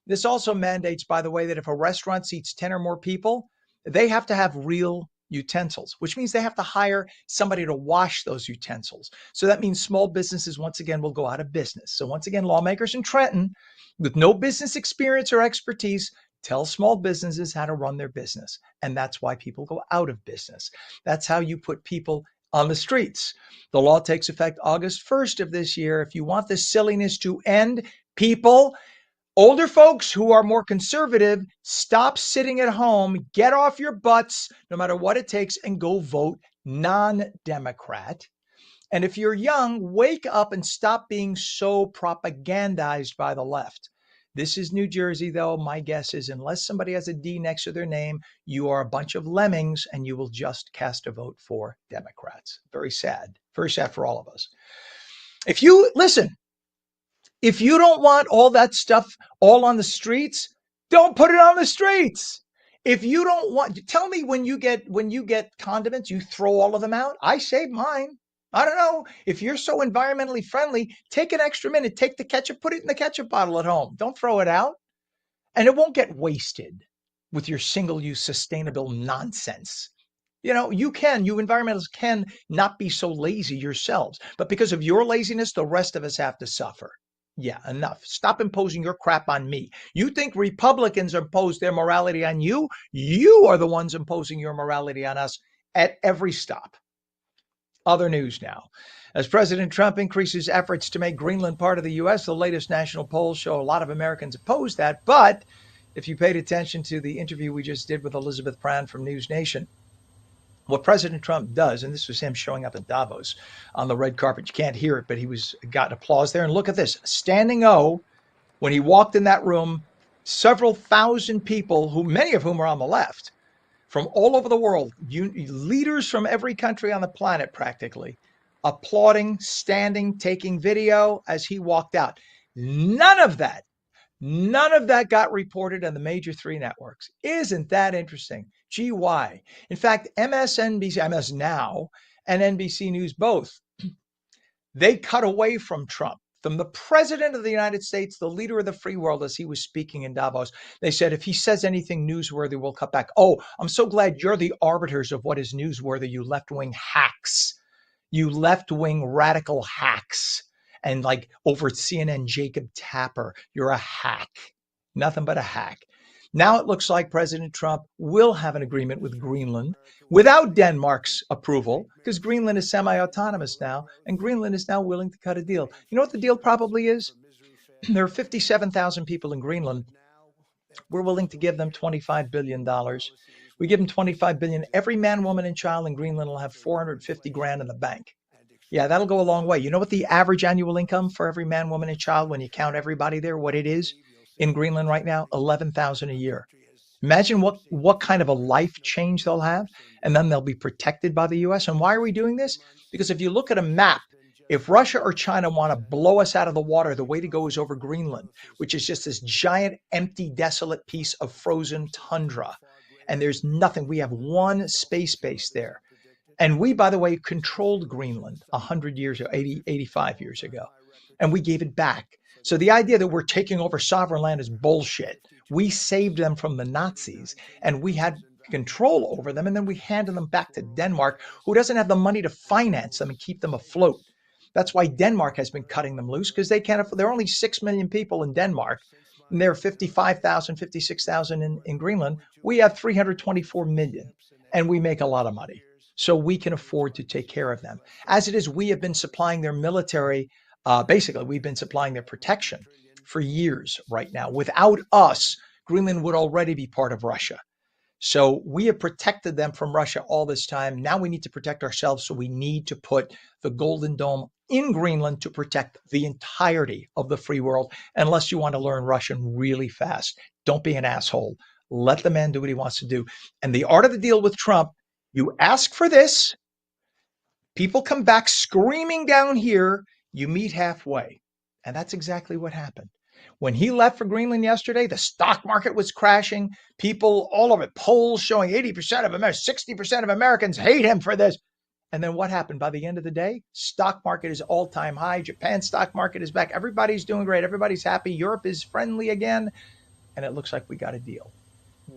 Speaker 1: This also mandates, by the way, that if a restaurant seats 10 or more people, they have to have real utensils, which means they have to hire somebody to wash those utensils. So that means small businesses, once again, will go out of business. So once again, lawmakers in Trenton with no business experience or expertise tell small businesses how to run their business. And that's why people go out of business. That's how you put people on the streets. The law takes effect August 1st of this year. If you want this silliness to end, people, older folks who are more conservative, stop sitting at home, get off your butts, no matter what it takes, and go vote non-Democrat. And if you're young, wake up and stop being so propagandized by the left. This is New Jersey, though. My guess is unless somebody has a D next to their name, you are a bunch of lemmings and you will just cast a vote for Democrats. Very sad for all of us. If you don't want all that stuff all on the streets, don't put it on the streets. If you don't want, tell me when you get condiments, you throw all of them out. I save mine. I don't know. If you're so environmentally friendly, take an extra minute, take the ketchup, put it in the ketchup bottle at home. Don't throw it out. And it won't get wasted with your single-use sustainable nonsense. You environmentalists can not be so lazy yourselves. But because of your laziness, the rest of us have to suffer. Yeah, enough. Stop imposing your crap on me. You think Republicans impose their morality on you? You are the ones imposing your morality on us at every stop. Other news now. As President Trump increases efforts to make Greenland part of the U.S., the latest national polls show a lot of Americans oppose that. But if you paid attention to the interview we just did with Elizabeth Brand from News Nation, what President Trump does, and this was him showing up at Davos on the red carpet. You can't hear it, but he got applause there. And look at this, standing O, when he walked in that room, several thousand people, many of whom are on the left, from all over the world, leaders from every country on the planet practically, applauding, standing, taking video as he walked out. None of that got reported on the major three networks. Isn't that interesting? Gee, why? In fact, MSNBC, MS Now, and NBC News both, they cut away from Trump. From the president of the United States, the leader of the free world, as he was speaking in Davos, they said, if he says anything newsworthy, we'll cut back. Oh, I'm so glad you're the arbiters of what is newsworthy, you left-wing hacks. You left-wing radical hacks. And like over at CNN, Jacob Tapper, you're a hack. Nothing but a hack. Now it looks like President Trump will have an agreement with Greenland without Denmark's approval, because Greenland is semi-autonomous now, and Greenland is now willing to cut a deal. You know what the deal probably is? There are 57,000 people in Greenland. We're willing to give them $25 billion. We give them $25 billion. Every man, woman, and child in Greenland will have $450 grand in the bank. Yeah, that'll go a long way. You know what the average annual income for every man, woman, and child, when you count everybody there, what it is in Greenland right now? 11,000 a year. Imagine what kind of a life change they'll have, and then they'll be protected by the US. And why are we doing this? Because if you look at a map, if Russia or China want to blow us out of the water, the way to go is over Greenland, which is just this giant, empty, desolate piece of frozen tundra. And there's nothing. We have one space base there. And we, by the way, controlled Greenland 100 years, 80, 85 years ago, and we gave it back. So the idea that we're taking over sovereign land is bullshit. We saved them from the Nazis, and we had control over them, and then we handed them back to Denmark, who doesn't have the money to finance them and keep them afloat. That's why Denmark has been cutting them loose, because they can't afford. There are only 6 million people in Denmark, and there are 55,000, 56,000 in Greenland. We have 324 million, and we make a lot of money. So we can afford to take care of them. As it is, we have been supplying their military. Basically, we've been supplying their protection for years right now. Without us, Greenland would already be part of Russia. So we have protected them from Russia all this time. Now we need to protect ourselves. So we need to put the Golden Dome in Greenland to protect the entirety of the free world. Unless you want to learn Russian really fast, don't be an asshole. Let the man do what he wants to do. And the art of the deal with Trump, you ask for this, people come back screaming down here, you meet halfway. And that's exactly what happened. When he left for Greenland yesterday, the stock market was crashing. People all over, polls showing 80% of Americans, 60% of Americans hate him for this. And then what happened? By the end of the day, stock market is all-time high. Japan's stock market is back. Everybody's doing great. Everybody's happy. Europe is friendly again. And it looks like we got a deal.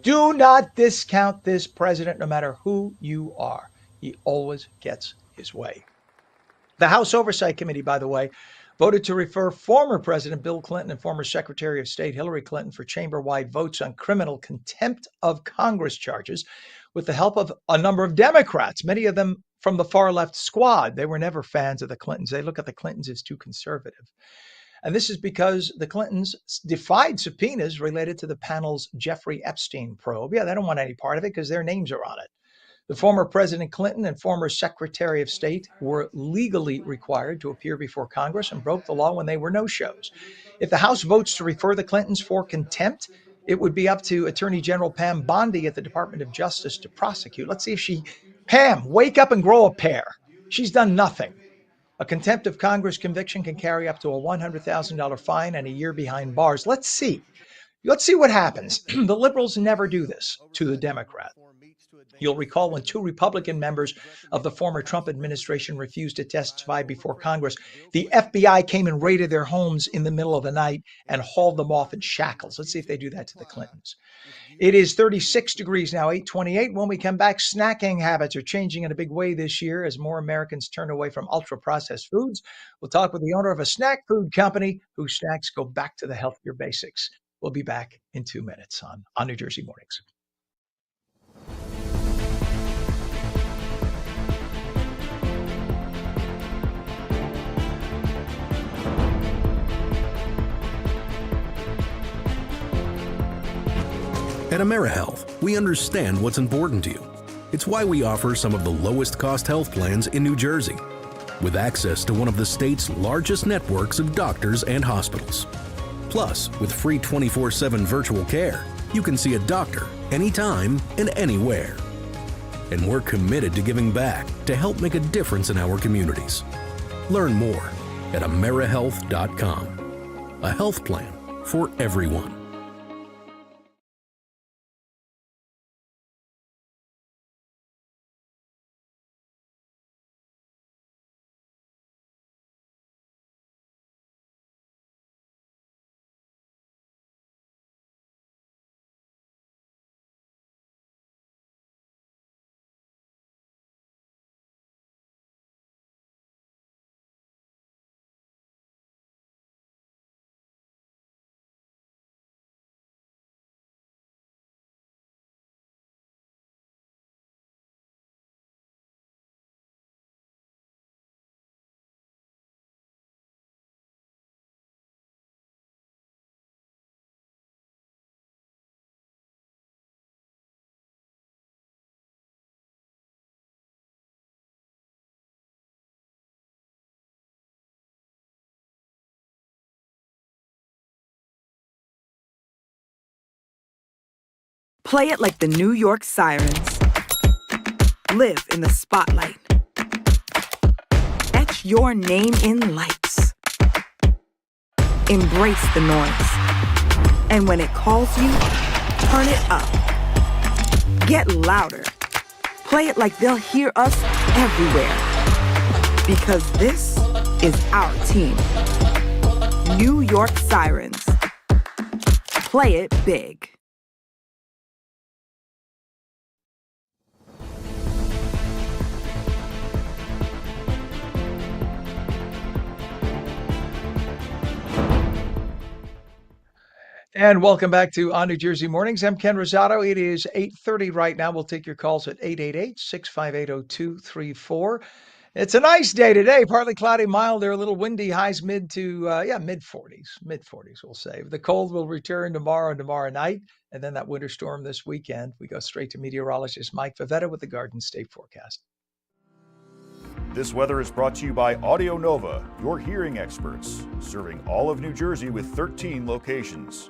Speaker 1: Do not discount this president, no matter who you are. He always gets his way. The House Oversight Committee, by the way, voted to refer former President Bill Clinton and former Secretary of State Hillary Clinton for chamber-wide votes on criminal contempt of Congress charges with the help of a number of Democrats, many of them from the far left squad. They were never fans of the Clintons. They look at the Clintons as too conservative. And this is because the Clintons defied subpoenas related to the panel's Jeffrey Epstein probe. Yeah, they don't want any part of it because their names are on it. The former President Clinton and former Secretary of State were legally required to appear before Congress and broke the law when they were no-shows. If the House votes to refer the Clintons for contempt, it would be up to Attorney General Pam Bondi at the Department of Justice to prosecute. Let's see if Pam, wake up and grow a pair. She's done nothing. A contempt of Congress conviction can carry up to a $100,000 fine and a year behind bars. Let's see. Let's see what happens. The liberals never do this to the Democrat. You'll recall when 2 Republican members of the former Trump administration refused to testify before Congress, the FBI came and raided their homes in the middle of the night and hauled them off in shackles. Let's see if they do that to the Clintons. It is 36 degrees now, 8:28. When we come back, snacking habits are changing in a big way this year as more Americans turn away from ultra-processed foods. We'll talk with the owner of a snack food company whose snacks go back to the healthier basics. We'll be back in 2 minutes on New Jersey Mornings.
Speaker 4: At AmeriHealth, we understand what's important to you. It's why we offer some of the lowest cost health plans in New Jersey, with access to one of the state's largest networks of doctors and hospitals. Plus, with free 24/7 virtual care, you can see a doctor anytime and anywhere. And we're committed to giving back to help make a difference in our communities. Learn more at AmeriHealth.com. A health plan for everyone.
Speaker 5: Play it like the New York Sirens. Live in the spotlight. Etch your name in lights. Embrace the noise. And when it calls you, turn it up. Get louder. Play it like they'll hear us everywhere. Because this is our team. New York Sirens. Play it big.
Speaker 1: And welcome back to On New Jersey Mornings. I'm Ken Rosato. It is 8:30 right now. We'll take your calls at 888-658-0234. It's a nice day today. Partly cloudy, milder, a little windy, highs mid to, mid-40s. Mid-40s, we'll say. The cold will return tomorrow and tomorrow night, and then that winter storm this weekend. We go straight to meteorologist Mike Favetta with the Garden State forecast.
Speaker 2: This weather is brought to you by Audio Nova, your hearing experts, serving all of New Jersey with 13 locations.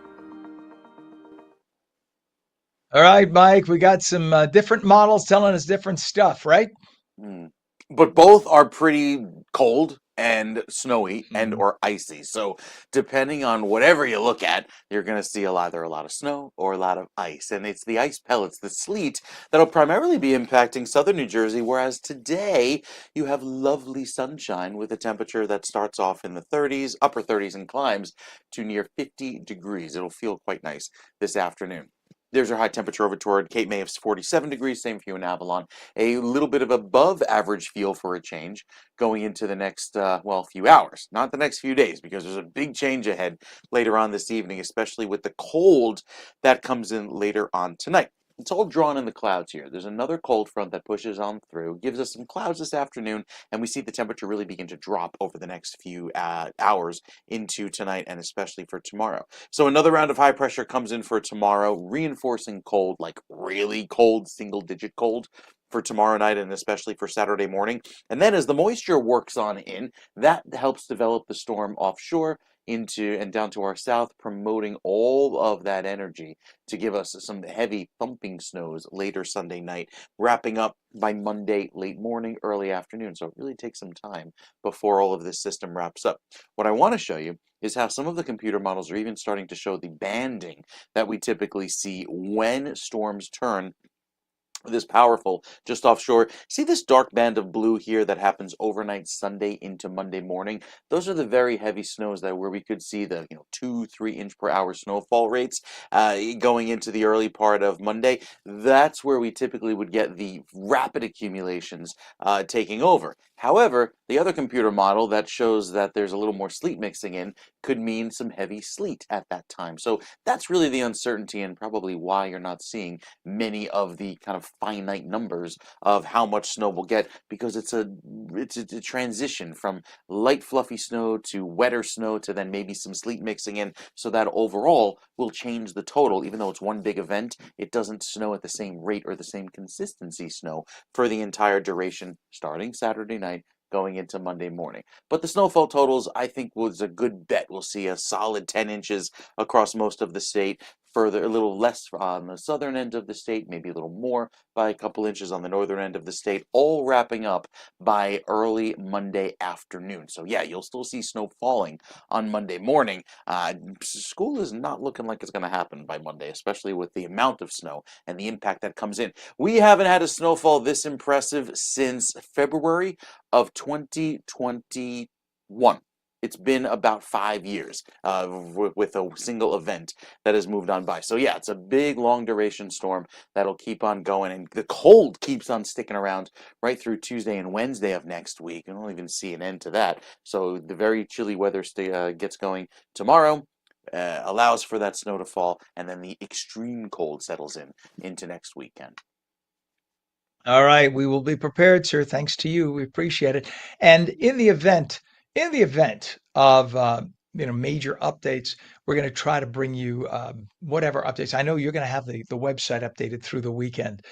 Speaker 1: All right, Mike, we got some different models telling us different stuff, right?
Speaker 3: But both are pretty cold and snowy and or icy. So depending on whatever you look at, you're going to see either a lot of snow or a lot of ice. And it's the ice pellets, the sleet, that'll primarily be impacting southern New Jersey, whereas today you have lovely sunshine with a temperature that starts off in the 30s, upper 30s, and climbs to near 50 degrees. It'll feel quite nice this afternoon. There's your high temperature over toward Cape May of 47 degrees, same for you in Avalon. A little bit of above average feel for a change going into the next, few hours, not the next few days, because there's a big change ahead later on this evening, especially with the cold that comes in later on tonight. It's all drawn in the clouds here. There's another cold front that pushes on through, gives us some clouds this afternoon, and we see the temperature really begin to drop over the next few hours into tonight and especially for tomorrow. So another round of high pressure comes in for tomorrow, reinforcing cold, like really cold, single-digit cold for tomorrow night and especially for Saturday morning. And then as the moisture works on in, that helps develop the storm offshore into and down to our south, promoting all of that energy to give us some heavy thumping snows later Sunday night, wrapping up by Monday late morning, early afternoon. So it really takes some time before all of this system wraps up. What I want to show you is how some of the computer models are even starting to show the banding that we typically see when storms turn this powerful just offshore. See this dark band of blue here that happens overnight Sunday into Monday morning? Those are the very heavy snows that where we could see the 2-3 inch per hour snowfall rates going into the early part of Monday. That's where we typically would get the rapid accumulations taking over. However, the other computer model that shows that there's a little more sleet mixing in could mean some heavy sleet at that time. So that's really the uncertainty and probably why you're not seeing many of the kind of finite numbers of how much snow we'll get, because it's a transition from light fluffy snow to wetter snow to then maybe some sleet mixing in, so that overall will change the total. Even though it's one big event, it doesn't snow at the same rate or the same consistency snow for the entire duration starting Saturday night going into Monday morning. But the snowfall totals, I think, was a good bet. We'll see a solid 10 inches across most of the state. Further, a little less on the southern end of the state, maybe a little more by a couple inches on the northern end of the state, all wrapping up by early Monday afternoon. So yeah, you'll still see snow falling on Monday morning. School is not looking like it's going to happen by Monday, especially with the amount of snow and the impact that comes in. We haven't had a snowfall this impressive since February of 2021. It's been about 5 years with a single event that has moved on by. So yeah, it's a big, long duration storm that'll keep on going, and the cold keeps on sticking around right through Tuesday and Wednesday of next week. And we'll even see an end to that. So the very chilly weather gets going tomorrow. Allows for that snow to fall, and then the extreme cold settles in into next weekend.
Speaker 1: All right, we will be prepared, sir. Thanks to you. We appreciate it. And in the event of major updates, we're going to try to bring you whatever updates. I know you're going to have the website updated through the weekend,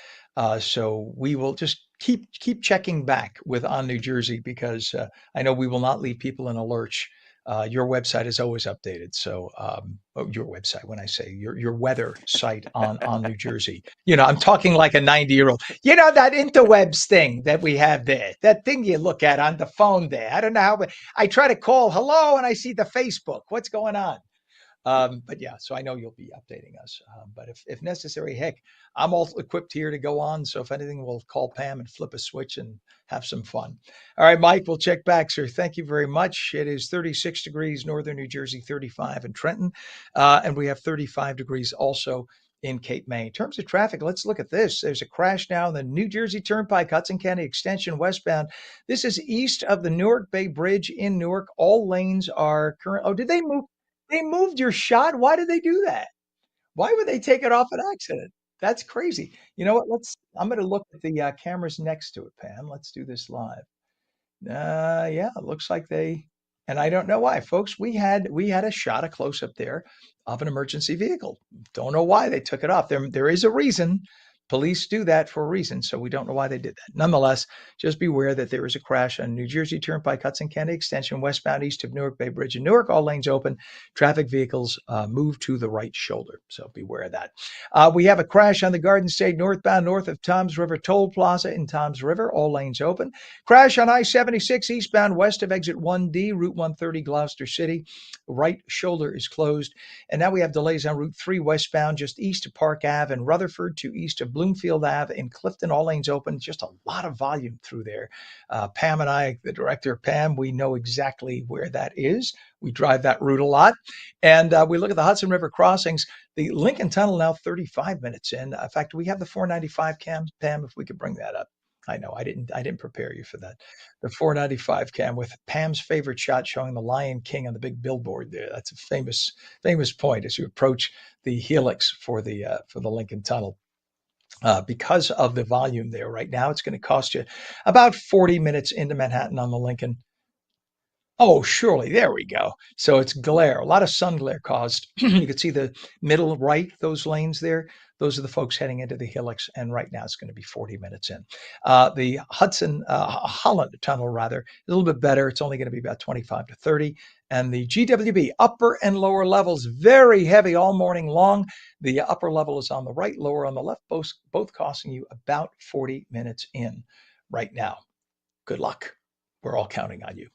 Speaker 1: so we will just keep checking back with On New Jersey, because I know we will not leave people in a lurch Your website is always updated. So, your website, when I say your weather site on New Jersey, I'm talking like a 90-year-old. That interwebs thing that we have there, that thing you look at on the phone there. I don't know how, but I try to call hello and I see the Facebook. What's going on? But yeah, so I know you'll be updating us. But if necessary, heck, I'm all equipped here to go on. So if anything, we'll call Pam and flip a switch and have some fun. All right, Mike, we'll check back, sir. Thank you very much. It is 36 degrees, northern New Jersey, 35 in Trenton. And we have 35 degrees also in Cape May. In terms of traffic, let's look at this. There's a crash now in the New Jersey Turnpike, Hudson County Extension westbound. This is east of the Newark Bay Bridge in Newark. All lanes are current. Oh, did they move? They moved your shot. Why did they do that? Why would they take it off an accident? That's crazy. You know what? I'm going to look at the cameras next to it, Pam. Let's do this live. Yeah, it looks like and I don't know why, folks. We had a shot, a close up there of an emergency vehicle. Don't know why they took it off. There is a reason. Police do that for a reason, so we don't know why they did that. Nonetheless, just beware that there is a crash on New Jersey Turnpike, Hudson County Extension, westbound east of Newark Bay Bridge in Newark. All lanes open. Traffic vehicles move to the right shoulder, so beware of that. We have a crash on the Garden State northbound north of Toms River Toll Plaza in Toms River. All lanes open. Crash on I-76 eastbound west of exit 1D, Route 130, Gloucester City. Right shoulder is closed. And now we have delays on Route 3 westbound just east of Park Ave and Rutherford to east of Bloomfield Ave in Clifton. All lanes open. Just a lot of volume through there. Pam and I, the director, Pam, we know exactly where that is. We drive that route a lot. And we look at the Hudson River crossings. The Lincoln Tunnel now 35 minutes in. In fact, we have the 495 cam, Pam, if we could bring that up. I know I didn't prepare you for that. The 495 cam with Pam's favorite shot showing the Lion King on the big billboard there. That's a famous point as you approach the helix for the Lincoln Tunnel. Because of the volume there right now, it's going to cost you about 40 minutes into Manhattan on the Lincoln. Oh, surely. There we go. So it's glare, a lot of sun glare caused. You can see the middle right, those lanes there. Those are the folks heading into the Helix. And right now it's going to be 40 minutes in. The Holland Tunnel, rather, a little bit better. It's only going to be about 25 to 30. And the GWB upper and lower levels, very heavy all morning long. The upper level is on the right, lower on the left, both costing you about 40 minutes in right now. Good luck. We're all counting on you.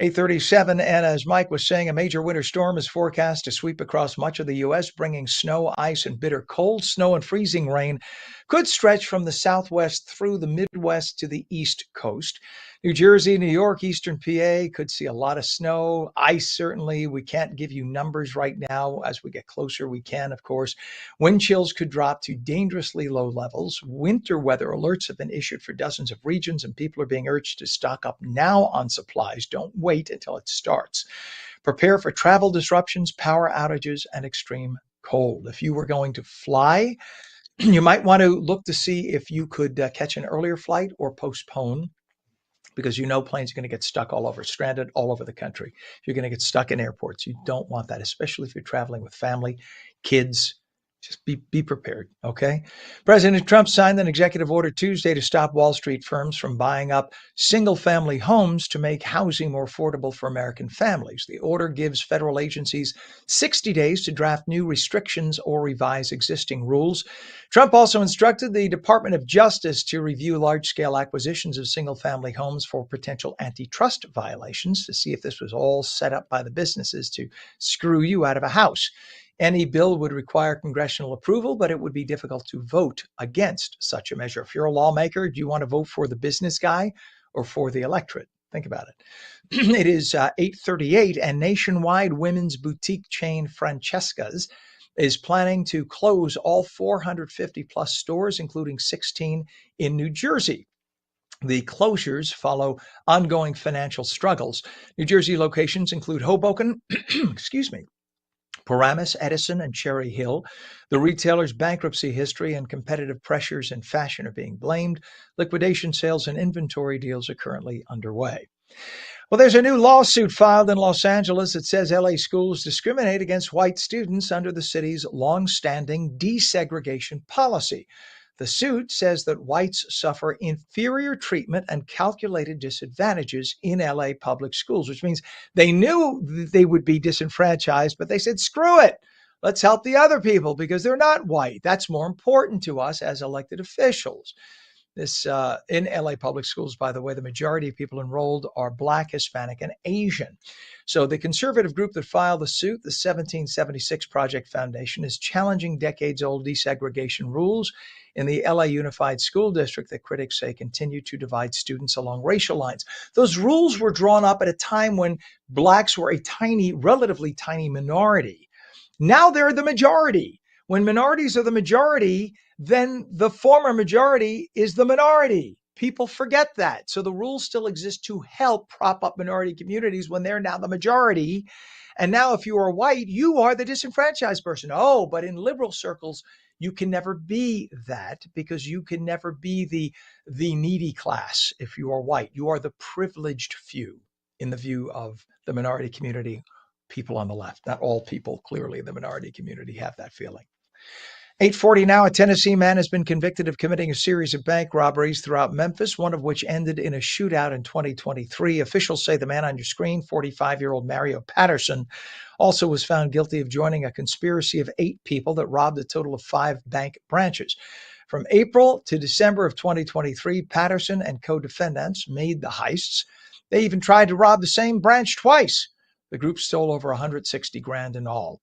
Speaker 1: 8:37, and as Mike was saying, a major winter storm is forecast to sweep across much of the U.S., bringing snow, ice, and bitter cold. Snow and freezing rain could stretch from the southwest through the Midwest to the East Coast. New Jersey, New York, Eastern PA could see a lot of snow. Ice, certainly. We can't give you numbers right now. As we get closer, we can, of course. Wind chills could drop to dangerously low levels. Winter weather alerts have been issued for dozens of regions, and people are being urged to stock up now on supplies. Don't wait until it starts. Prepare for travel disruptions, power outages, and extreme cold. If you were going to fly, you might want to look to see if you could catch an earlier flight or postpone, because planes are going to get stuck all over, stranded all over the country. You're going to get stuck in airports. You don't want that, especially if you're traveling with family, kids. Just be prepared, okay? President Trump signed an executive order Tuesday to stop Wall Street firms from buying up single-family homes to make housing more affordable for American families. The order gives federal agencies 60 days to draft new restrictions or revise existing rules. Trump also instructed the Department of Justice to review large-scale acquisitions of single-family homes for potential antitrust violations to see if this was all set up by the businesses to screw you out of a house. Any bill would require congressional approval, but it would be difficult to vote against such a measure. If you're a lawmaker, do you want to vote for the business guy or for the electorate? Think about it. It is 8:38, and nationwide women's boutique chain Francesca's is planning to close all 450 plus stores, including 16 in New Jersey. The closures follow ongoing financial struggles. New Jersey locations include Hoboken, Paramus, Edison, and Cherry Hill. The retailer's bankruptcy history and competitive pressures in fashion are being blamed. Liquidation sales and inventory deals are currently underway. Well, there's a new lawsuit filed in Los Angeles that says LA schools discriminate against white students under the city's long-standing desegregation policy. The suit says that whites suffer inferior treatment and calculated disadvantages in LA public schools, which means they knew they would be disenfranchised, but they said, screw it. Let's help the other people because they're not white. That's more important to us as elected officials. This in LA public schools, by the way, the majority of people enrolled are Black, Hispanic, and Asian. So the conservative group that filed the suit, the 1776 Project Foundation, is challenging decades-old desegregation rules in the LA Unified School District that critics say continue to divide students along racial lines. Those rules were drawn up at a time when Blacks were a relatively tiny minority. Now they're the majority. When minorities are the majority, then the former majority is the minority. People forget that. So the rules still exist to help prop up minority communities when they're now the majority. And now if you are white, you are the disenfranchised person. Oh, but in liberal circles, you can never be that because you can never be the needy class if you are white. You are the privileged few in the view of the minority community, people on the left. Not all people, clearly, in the minority community have that feeling. 8:40 now, a Tennessee man has been convicted of committing a series of bank robberies throughout Memphis, one of which ended in a shootout in 2023. Officials say the man on your screen, 45-year-old Mario Patterson, also was found guilty of joining a conspiracy of 8 people that robbed a total of 5 bank branches. From April to December of 2023, Patterson and co-defendants made the heists. They even tried to rob the same branch twice. The group stole over 160 grand in all.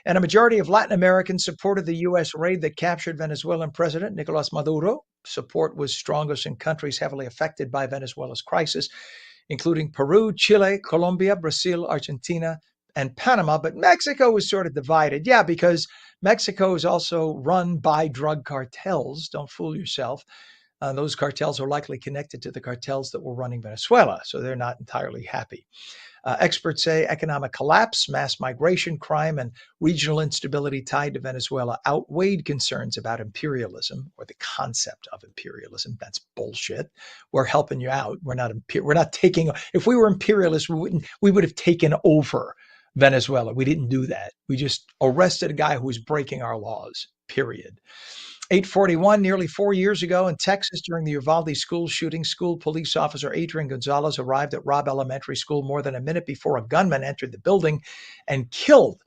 Speaker 1: And a majority of Latin Americans supported the U.S. raid that captured Venezuelan President Nicolas Maduro. Support was strongest in countries heavily affected by Venezuela's crisis, including Peru, Chile, Colombia, Brazil, Argentina, and Panama. But Mexico was sort of divided. Yeah, because Mexico is also run by drug cartels. Don't fool yourself. Those cartels are likely connected to the cartels that were running Venezuela, so they're not entirely happy. Experts say economic collapse, mass migration, crime, and regional instability tied to Venezuela outweighed concerns about imperialism or the concept of imperialism. That's bullshit. We're helping you out. We're not taking. If we were imperialists, we would have taken over Venezuela. We didn't do that. We just arrested a guy who was breaking our laws. Period. 8:41, nearly 4 years ago in Texas during the Uvalde school shooting, school police officer Adrian Gonzalez arrived at Robb Elementary School more than a minute before a gunman entered the building and killed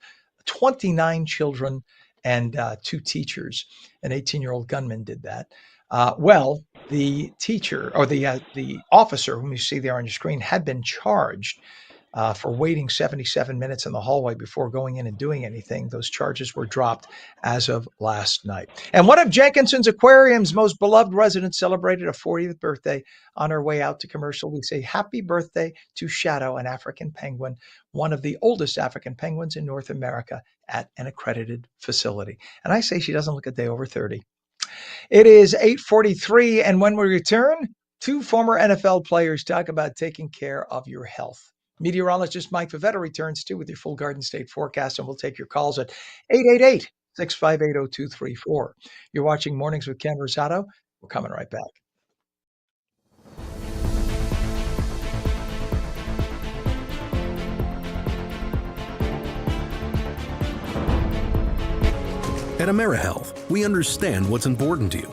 Speaker 1: 29 children and 2 teachers. An 18-year-old gunman did that. The teacher or the officer whom you see there on your screen had been charged for waiting 77 minutes in the hallway before going in and doing anything. Those charges were dropped as of last night. And one of Jenkinson's Aquarium's most beloved residents celebrated a 40th birthday. On her way out to commercial, we say happy birthday to Shadow, an African penguin, one of the oldest African penguins in North America at an accredited facility. And I say she doesn't look a day over 30. It is 8:43, and when we return, 2 former NFL players talk about taking care of your health. Meteorologist Mike Favetta returns too with your full Garden State forecast, and we'll take your calls at 888-658-0234. You're watching Mornings with Ken Rosato. We're coming right back.
Speaker 4: At AmeriHealth, we understand what's important to you.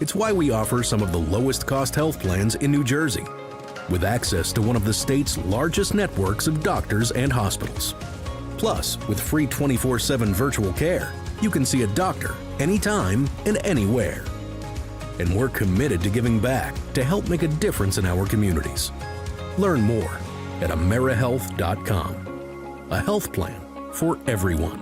Speaker 4: It's why we offer some of the lowest cost health plans in New Jersey, with access to one of the state's largest networks of doctors and hospitals. Plus, with free 24/7 virtual care, you can see a doctor anytime and anywhere. And we're committed to giving back to help make a difference in our communities. Learn more at AmeriHealth.com. A health plan for everyone.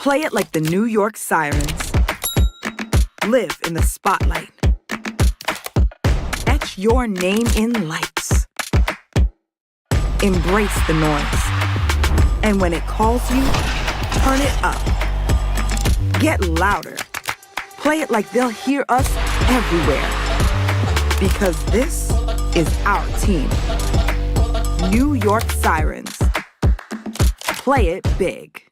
Speaker 5: Play it like the New York Sirens. Live in the spotlight. Etch your name in lights. Embrace the noise. And when it calls you, turn it up. Get louder. Play it like they'll hear us everywhere. Because this is our team. New York Sirens. Play it big.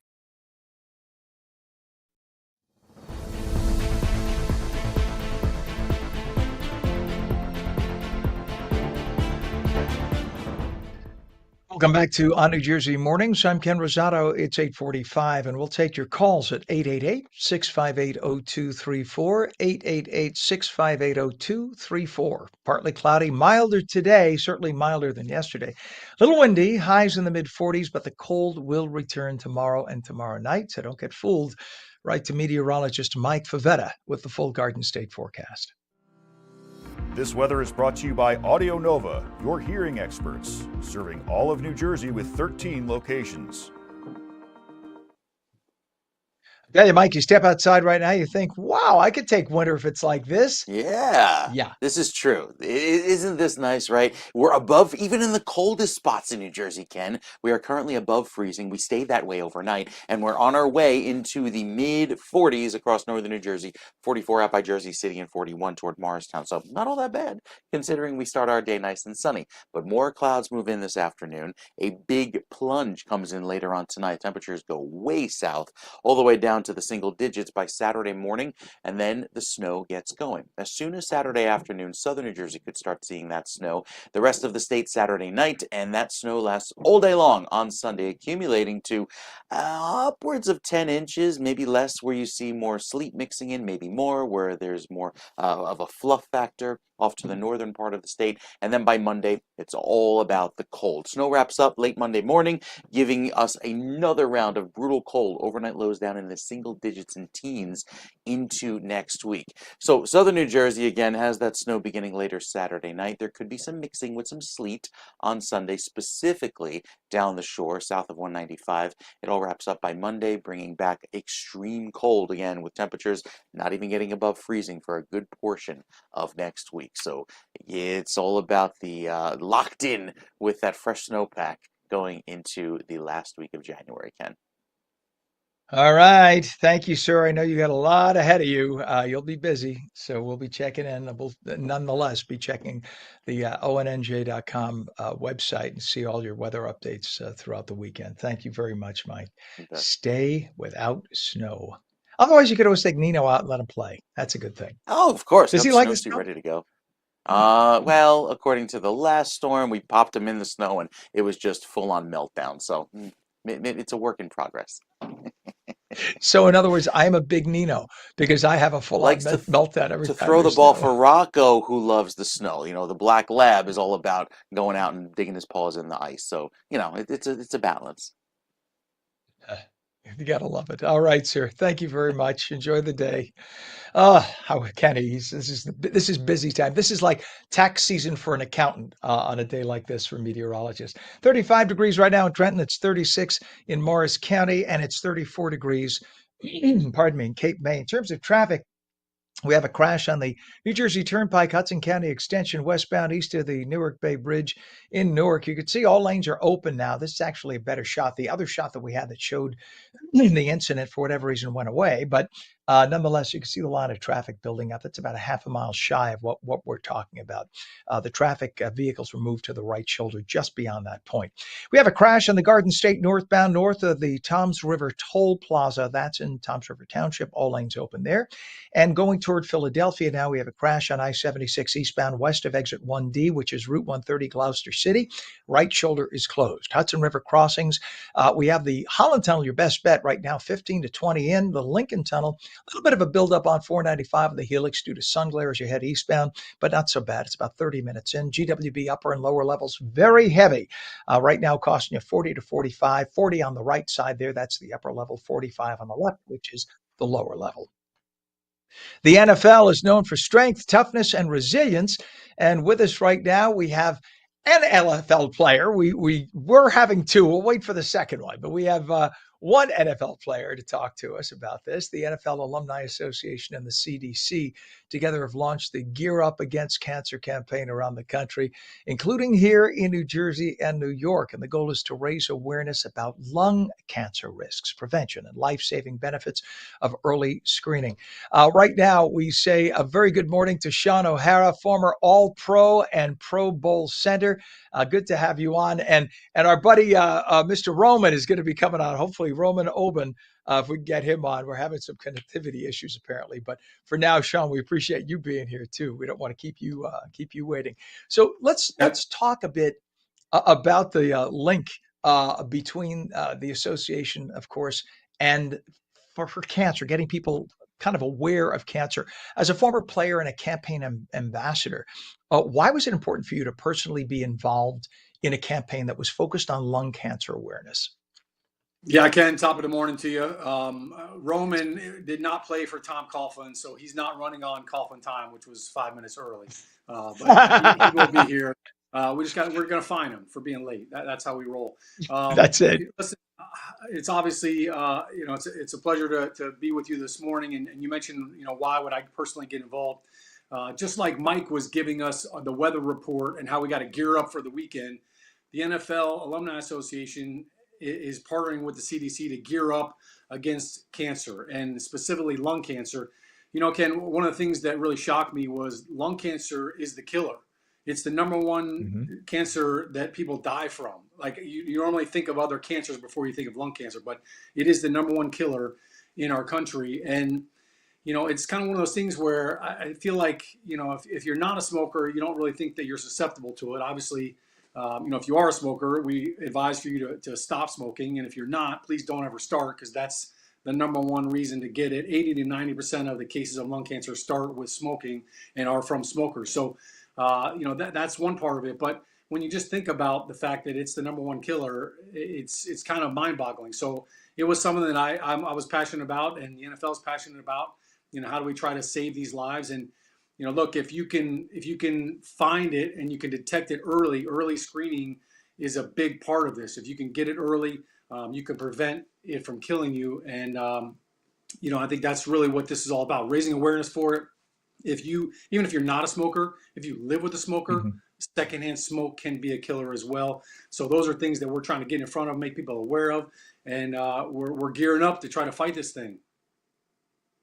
Speaker 1: Welcome back to On New Jersey Mornings. I'm Ken Rosato. It's 8:45, and we'll take your calls at 888-658-0234, 888-658-0234. Partly cloudy, milder today, certainly milder than yesterday. A little windy, highs in the mid-40s, but the cold will return tomorrow and tomorrow night, so don't get fooled. Write to meteorologist Mike Favetta with the full Garden State forecast.
Speaker 2: This weather is brought to you by Audio Nova, your hearing experts, serving all of New Jersey with 13 locations.
Speaker 1: Yeah, Mike, you step outside right now, you think, wow, I could take winter if it's like this.
Speaker 3: Yeah.
Speaker 1: Yeah.
Speaker 3: This is true. Isn't this nice, right? We're above, even in the coldest spots in New Jersey, Ken. We are currently above freezing. We stayed that way overnight, and we're on our way into the mid-40s across northern New Jersey, 44 out by Jersey City, and 41 toward Morristown. So not all that bad, considering we start our day nice and sunny. But more clouds move in this afternoon. A big plunge comes in later on tonight. Temperatures go way south, all the way down to the single digits by Saturday morning, and then the snow gets going. As soon as Saturday afternoon, southern New Jersey could start seeing that snow. The rest of the state Saturday night, and that snow lasts all day long on Sunday, accumulating to upwards of 10 inches, maybe less where you see more sleet mixing in, maybe more where there's more of a fluff factor off to the northern part of the state. And then by Monday, it's all about the cold. Snow wraps up late Monday morning, giving us another round of brutal cold. Overnight lows down in the single digits and teens into next week. So southern New Jersey, again, has that snow beginning later Saturday night. There could be some mixing with some sleet on Sunday, specifically down the shore south of 195. It all wraps up by Monday, bringing back extreme cold again, with temperatures not even getting above freezing for a good portion of next week. So it's all about the locked in with that fresh snowpack going into the last week of January, Ken.
Speaker 1: All right. Thank you, sir. I know you got a lot ahead of you. You'll be busy, so we'll be checking in. We'll nonetheless be checking the ONNJ.com website and see all your weather updates throughout the weekend. Thank you very much, Mike. Stay without snow. Otherwise, you could always take Nino out and let him play. That's a good thing.
Speaker 3: Oh, of course.
Speaker 1: Does he like the snow?
Speaker 3: Ready to go. Well, according to the last storm, we popped him in the snow, and it was just full-on meltdown. So it's a work in progress.
Speaker 1: So, in other words, I'm a big Nino because I have a full-on meltdown every time.
Speaker 3: To throw the ball for Rocco, who loves the snow. You know, the black lab is all about going out and digging his paws in the ice. So, you know, it's a balance.
Speaker 1: You gotta love it. All right, sir. Thank you very much. Enjoy the day. Kenny, this is busy time. This is like tax season for an accountant on a day like this for meteorologists. 35 degrees right now in Trenton. It's 36 in Morris County, and it's 34 degrees, pardon me, in Cape May. In terms of traffic, we have a crash on the New Jersey Turnpike, Hudson County Extension, westbound east of the Newark Bay Bridge in Newark. You can see all lanes are open now. This is actually a better shot. The other shot that we had that showed the incident, for whatever reason, went away. But nonetheless, you can see the line of traffic building up. That's about a half a mile shy of what we're talking about. The traffic vehicles were moved to the right shoulder just beyond that point. We have a crash on the Garden State northbound, north of the Toms River Toll Plaza. That's in Toms River Township. All lanes open there. And going toward Philadelphia now, we have a crash on I-76 eastbound west of exit 1D, which is Route 130 Gloucester City. Right shoulder is closed. Hudson River crossings. We have the Holland Tunnel, your best bet right now, 15 to 20 in. The Lincoln Tunnel, a little bit of a buildup on 495 of the Helix due to sun glare as you head eastbound, but not so bad. It's about 30 minutes in. GWB upper and lower levels, very heavy. Right now costing you 40 to 45, 40 on the right side there. That's the upper level, 45 on the left, which is the lower level. The NFL is known for strength, toughness, and resilience. And with us right now, we have an NFL player. We were having two. We'll wait for the second one. But we have one NFL player to talk to us about this. The NFL Alumni Association and the CDC together have launched the Gear Up Against Cancer campaign around the country, including here in New Jersey and New York. And the goal is to raise awareness about lung cancer risks, prevention, and life-saving benefits of early screening. Right now, we say a very good morning to Sean O'Hara, former All-Pro and Pro Bowl center. Good to have you on. And our buddy, Mr. Roman, is going to be coming on. Hopefully, Roman Oben, if we can get him on. We're having some connectivity issues apparently, but for now, Sean, we appreciate you being here too. We don't want to keep you waiting. So let's talk a bit about the link between the association, of course, and for cancer, getting people kind of aware of cancer. As a former player and a campaign ambassador, why was it important for you to personally be involved in a campaign that was focused on lung cancer awareness?
Speaker 9: Yeah, Ken, top of the morning to you. Roman did not play for Tom Coughlin, so he's not running on Coughlin time, which was 5 minutes early. But he will be here. We're going to fine him for being late. That's how we roll.
Speaker 1: That's it.
Speaker 9: Listen, it's obviously, it's a pleasure to be with you this morning. And you mentioned, why would I personally get involved? Just like Mike was giving us the weather report and how we got to gear up for the weekend, the NFL Alumni Association is partnering with the CDC to gear up against cancer, and specifically lung cancer. Ken, one of the things that really shocked me was lung cancer is the killer. It's the number one cancer that people die from. Like you normally think of other cancers before you think of lung cancer, but it is the number one killer in our country. And, it's kind of one of those things where I feel like, if you're not a smoker, you don't really think that you're susceptible to it. Obviously, if you are a smoker, we advise for you to stop smoking. And if you're not, please don't ever start, because that's the number one reason to get it. 80 to 90% of the cases of lung cancer start with smoking and are from smokers. So, that's one part of it. But when you just think about the fact that it's the number one killer, it's kind of mind-boggling. So it was something that I was passionate about, and the NFL is passionate about. How do we try to save these lives? And look, if you can find it and you can detect it early screening is a big part of this. If you can get it early, you can prevent it from killing you. And, I think that's really what this is all about, raising awareness for it. Even if you're not a smoker, if you live with a smoker, secondhand smoke can be a killer as well. So those are things that we're trying to get in front of, make people aware of. And we're gearing up to try to fight this thing.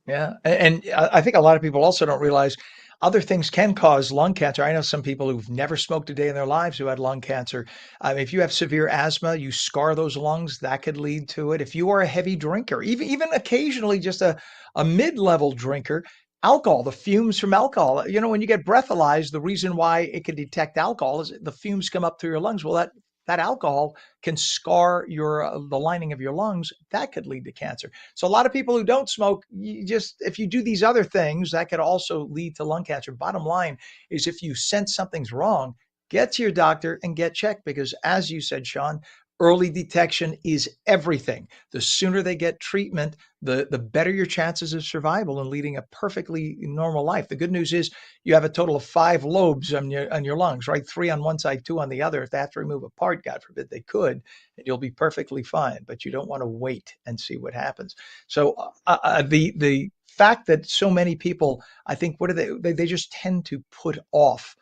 Speaker 1: Yeah. And I think a lot of people also don't realize other things can cause lung cancer. I know some people who've never smoked a day in their lives who had lung cancer. If you have severe asthma, you scar those lungs, that could lead to it. If you are a heavy drinker, even occasionally just a mid-level drinker, alcohol, the fumes from alcohol, when you get breathalyzed, the reason why it can detect alcohol is the fumes come up through your lungs. Well, that alcohol can scar the lining of your lungs. That could lead to cancer. So a lot of people who don't smoke, if you do these other things, that could also lead to lung cancer. Bottom line is, if you sense something's wrong, get to your doctor and get checked, because as you said, Sean, early detection is everything. The sooner they get treatment, the better your chances of survival and leading a perfectly normal life. The good news is you have a total of 5 lobes on your lungs, right? 3 on one side, 2 on the other. If they have to remove a part, God forbid they could, and you'll be perfectly fine. But you don't want to wait and see what happens. So the fact that so many people, I think, they just tend to put off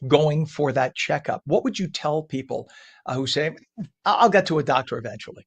Speaker 1: going for that checkup. What would you tell people who say, I'll get to a doctor eventually?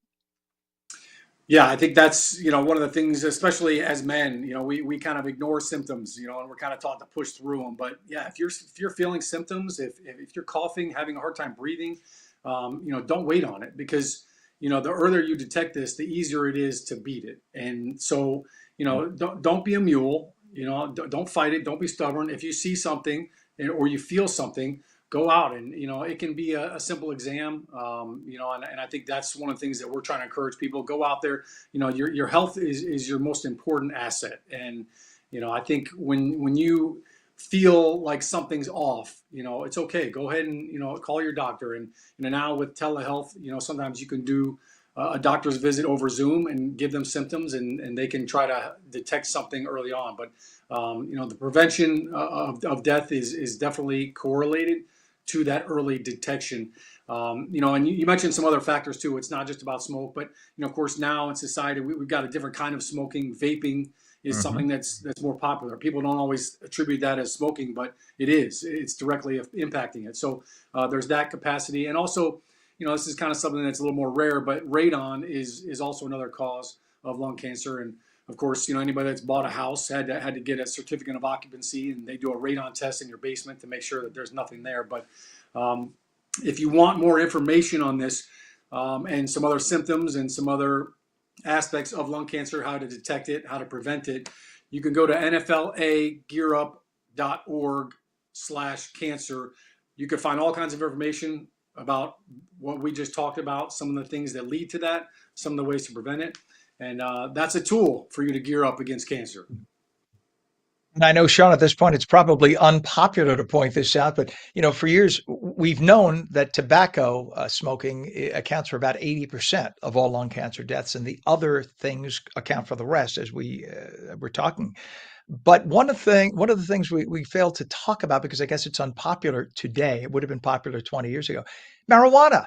Speaker 9: Yeah, I think that's, one of the things, especially as men, we kind of ignore symptoms, and we're kind of taught to push through them. But yeah, if you're feeling symptoms, if you're coughing, having a hard time breathing, don't wait on it, because, the earlier you detect this, the easier it is to beat it. And so, don't be a mule, don't fight it. Don't be stubborn. If you see something or you feel something, go out, and it can be a simple exam, and I think that's one of the things that we're trying to encourage people. Go out there. Your health is your most important asset, and I think when you feel like something's off, it's okay. Go ahead and call your doctor. And now with telehealth, sometimes you can do a doctor's visit over Zoom and give them symptoms, and they can try to detect something early on. But the prevention of death is definitely correlated to that early detection. And you mentioned some other factors too. It's not just about smoke, but of course, now in society we've got a different kind of smoking. Vaping is something that's more popular. People don't always attribute that as smoking, but it is. It's directly impacting it. So there's that capacity, and also, this is kind of something that's a little more rare, but radon is also another cause of lung cancer. And of course, anybody that's bought a house had to get a certificate of occupancy, and they do a radon test in your basement to make sure that there's nothing there. But if you want more information on this and some other symptoms and some other aspects of lung cancer, how to detect it, how to prevent it, you can go to nflagearup.org/cancer. You can find all kinds of information about what we just talked about, some of the things that lead to that, some of the ways to prevent it. And that's a tool for you to gear up against cancer.
Speaker 1: And I know, Sean, at this point, it's probably unpopular to point this out, but for years we've known that tobacco smoking accounts for about 80% of all lung cancer deaths, and the other things account for the rest, as we were talking. But one of the things we failed to talk about, because I guess it's unpopular today, it would have been popular 20 years ago, marijuana.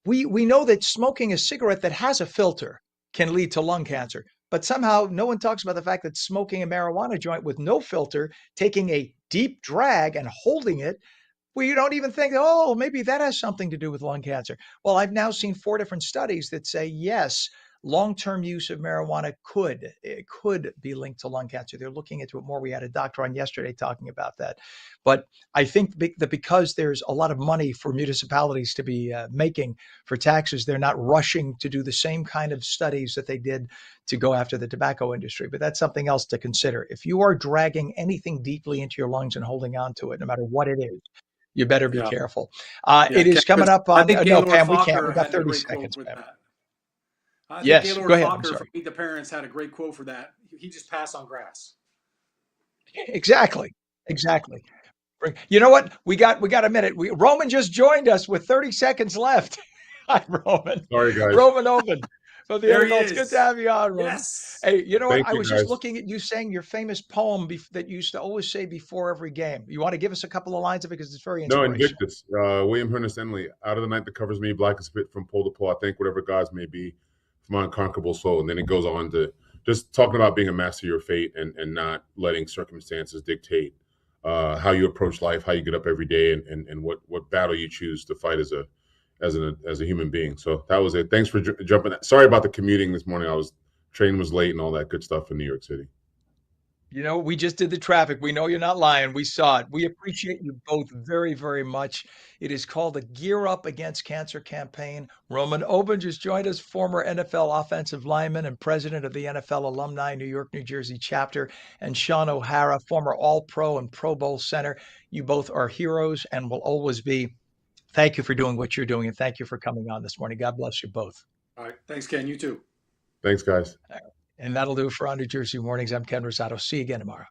Speaker 1: We know that smoking a cigarette that has a filter can lead to lung cancer. But somehow no one talks about the fact that smoking a marijuana joint with no filter, taking a deep drag and holding it, we don't even think, oh, maybe that has something to do with lung cancer. Well, I've now seen 4 different studies that say, yes, long-term use of marijuana could be linked to lung cancer. They're looking into it more. We had a doctor on yesterday talking about that. But I think that because there's a lot of money for municipalities to be making for taxes, they're not rushing to do the same kind of studies that they did to go after the tobacco industry. But that's something else to consider. If you are dragging anything deeply into your lungs and holding on to it, no matter what it is, you better be careful. It is coming up on.
Speaker 9: I think
Speaker 1: No,
Speaker 9: Gaylord
Speaker 1: Pam, we can't.
Speaker 9: Fokker
Speaker 1: We've got
Speaker 9: had a
Speaker 1: 30
Speaker 9: great
Speaker 1: seconds.
Speaker 9: quote with that. I think
Speaker 1: Yes,
Speaker 9: Gaylord
Speaker 1: go ahead. I'm
Speaker 9: Fokker
Speaker 1: sorry.
Speaker 9: from Meet the Parents had a great quote for that. He just passed on grass.
Speaker 1: Exactly. You know what? We got a minute. Roman just joined us with 30 seconds left. Hi, Roman.
Speaker 10: Sorry, guys.
Speaker 1: Roman Oben. So
Speaker 9: There he
Speaker 1: it's
Speaker 9: is.
Speaker 1: good to have you on, Roman.
Speaker 9: Yes.
Speaker 1: Hey, you know what?
Speaker 10: Thank
Speaker 1: I
Speaker 10: you,
Speaker 1: was just
Speaker 10: guys.
Speaker 1: looking at you saying your famous poem that you used to always say before every game. You want to give us a couple of lines of it, because it's very
Speaker 10: No,
Speaker 1: inspirational.
Speaker 10: Invictus. William Ernest Henley. Out of the night that covers me, black as spit from pole to pole. I thank whatever gods may be for my unconquerable soul. And then it goes on to just talking about being a master of your fate and not letting circumstances dictate how you approach life, how you get up every day, and what battle you choose to fight as a human being. So that was it. Thanks for jumping. Sorry about the commuting this morning. Train was late and all that good stuff in New York City.
Speaker 1: We just did the traffic. We know you're not lying. We saw it. We appreciate you both very, very much. It is called the Gear Up Against Cancer campaign. Roman Oben just joined us, former NFL offensive lineman and president of the NFL Alumni New York, New Jersey chapter, and Sean O'Hara, former All-Pro and Pro Bowl center. You both are heroes and will always be. Thank you for doing what you're doing, and thank you for coming on this morning. God bless you both.
Speaker 9: All right. Thanks, Ken. You too.
Speaker 10: Thanks, guys.
Speaker 1: And that'll do it for On New Jersey Mornings. I'm Ken Rosato. See you again tomorrow.